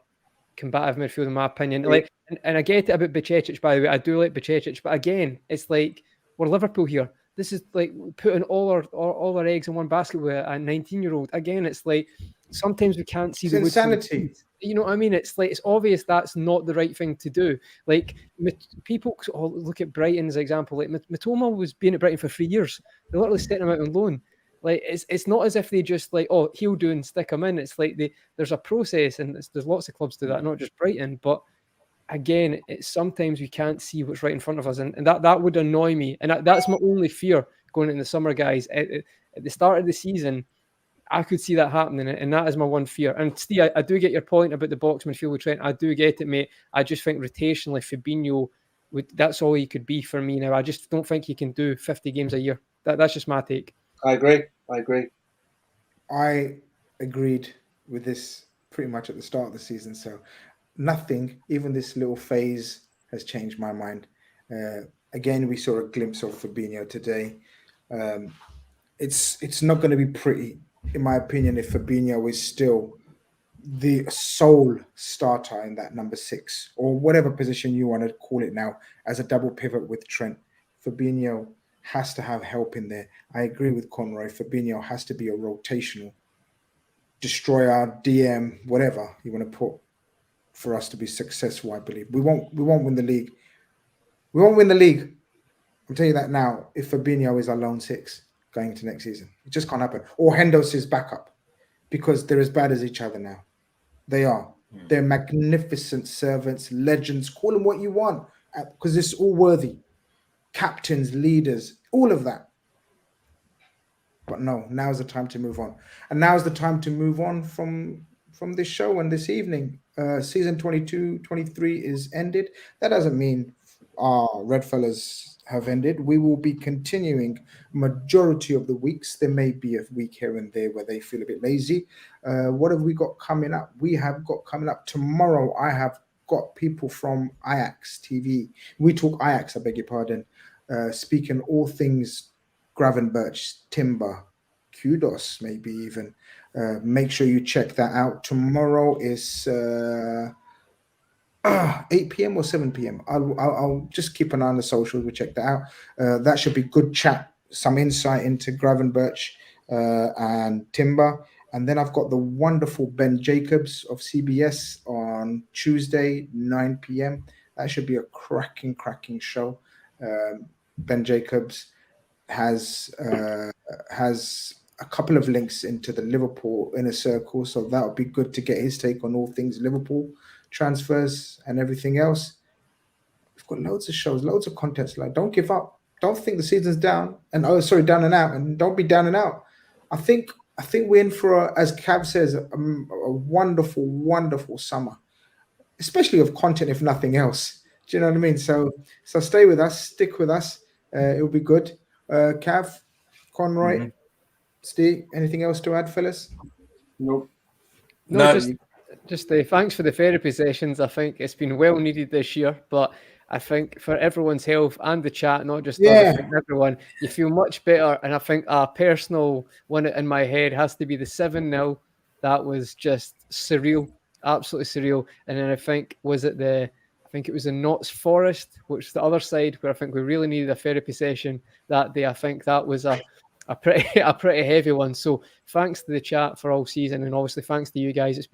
combative midfield, in my opinion. Like, and I get it about Bacetic, by the way. I do like Bacetic, but again, it's like, we're Liverpool here. This is like putting all our eggs in one basket with a 19-year-old. Again, it's like sometimes we can't see the insanity. You know what I mean? It's like, it's obvious that's not the right thing to do. Like, people look at Brighton as an example. Like, Matoma was being at Brighton for 3 years. They literally sent him out on loan. Like, it's not as if they just like, oh, he'll do and stick him in. It's like there's a process, and there's lots of clubs do that, not just Brighton. But again, it's sometimes we can't see what's right in front of us, and that would annoy me. And that's my only fear going into the summer, guys. At the start of the season, I could see that happening, and that is my one fear. And Steve, I do get your point about the box midfield with Trent. I do get it, mate. I just think rotationally, Fabinho, that's all he could be for me now. I just don't think he can do 50 games a year. That's just my take. I agree. I agreed with this pretty much at the start of the season. So nothing, even this little phase has changed my mind. Again, we saw a glimpse of Fabinho today. It's not going to be pretty, in my opinion, if Fabinho is still the sole starter in that number 6 or whatever position you want to call it now, as a double pivot with Trent. Fabinho has to have help in there. I agree with Conroy. Fabinho has to be a rotational destroyer, DM, whatever you want to put for us to be successful. I believe we won't win the league. We won't win the league. I'll tell you that now. If Fabinho is our lone 6 going into next season, it just can't happen. Or Hendo's is backup, because they're as bad as each other now. They are. They're magnificent servants, legends. Call them what you want, because it's all worthy. Captains, leaders, all of that. But no, now's the time to move on. And now's the time to move on from this show and this evening. Season 22-23 is ended. That doesn't mean our RedFellas have ended. We will be continuing majority of the weeks. There may be a week here and there where they feel a bit lazy. What have we got coming up? We have got coming up tomorrow. I have got people from Ajax TV. We talk Ajax, I beg your pardon. Speaking all things Gravenberch, Timber, Kudos, maybe even. Make sure you check that out. Tomorrow is 8 p.m. or 7 p.m. I'll just keep an eye on the socials. We check that out. That should be good chat, some insight into Gravenberch and Timber. And then I've got the wonderful Ben Jacobs of CBS on Tuesday, 9 p.m. That should be a cracking show. Ben Jacobs has a couple of links into the Liverpool inner circle, so that would be good to get his take on all things Liverpool transfers and everything else. We've got loads of shows, loads of contents. Like, don't give up. Don't think the season's down and down and out, and don't be down and out. I think we're in for, as Cav says, a wonderful summer, especially of content, if nothing else. Do you know what I mean? So stay with us, stick with us. It'll be good. Cav, Conroy, Steve, anything else to add, fellas? Nope. No. Just thanks for the therapy sessions. I think it's been well needed this year, but I think for everyone's health and the chat, not just us, everyone, you feel much better. And I think a personal one in my head has to be the 7-0. That was just surreal, absolutely surreal. And then I think it was the Notts Forest, which is the other side, where I think we really needed a therapy session that day. I think that was a pretty heavy one. So thanks to the chat for all season, and obviously thanks to you guys. It's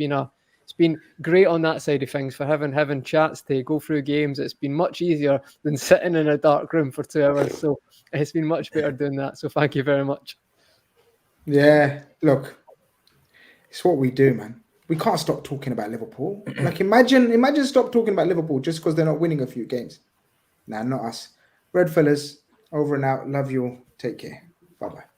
been great on that side of things, for having chats to go through games. It's been much easier than sitting in a dark room for 2 hours. So it's been much better doing that. So thank you very much. Yeah, look, it's what we do, man. We can't stop talking about Liverpool. Like, imagine stop talking about Liverpool just because they're not winning a few games. Nah, not us. RedFellas, over and out. Love you all. Take care. Bye-bye.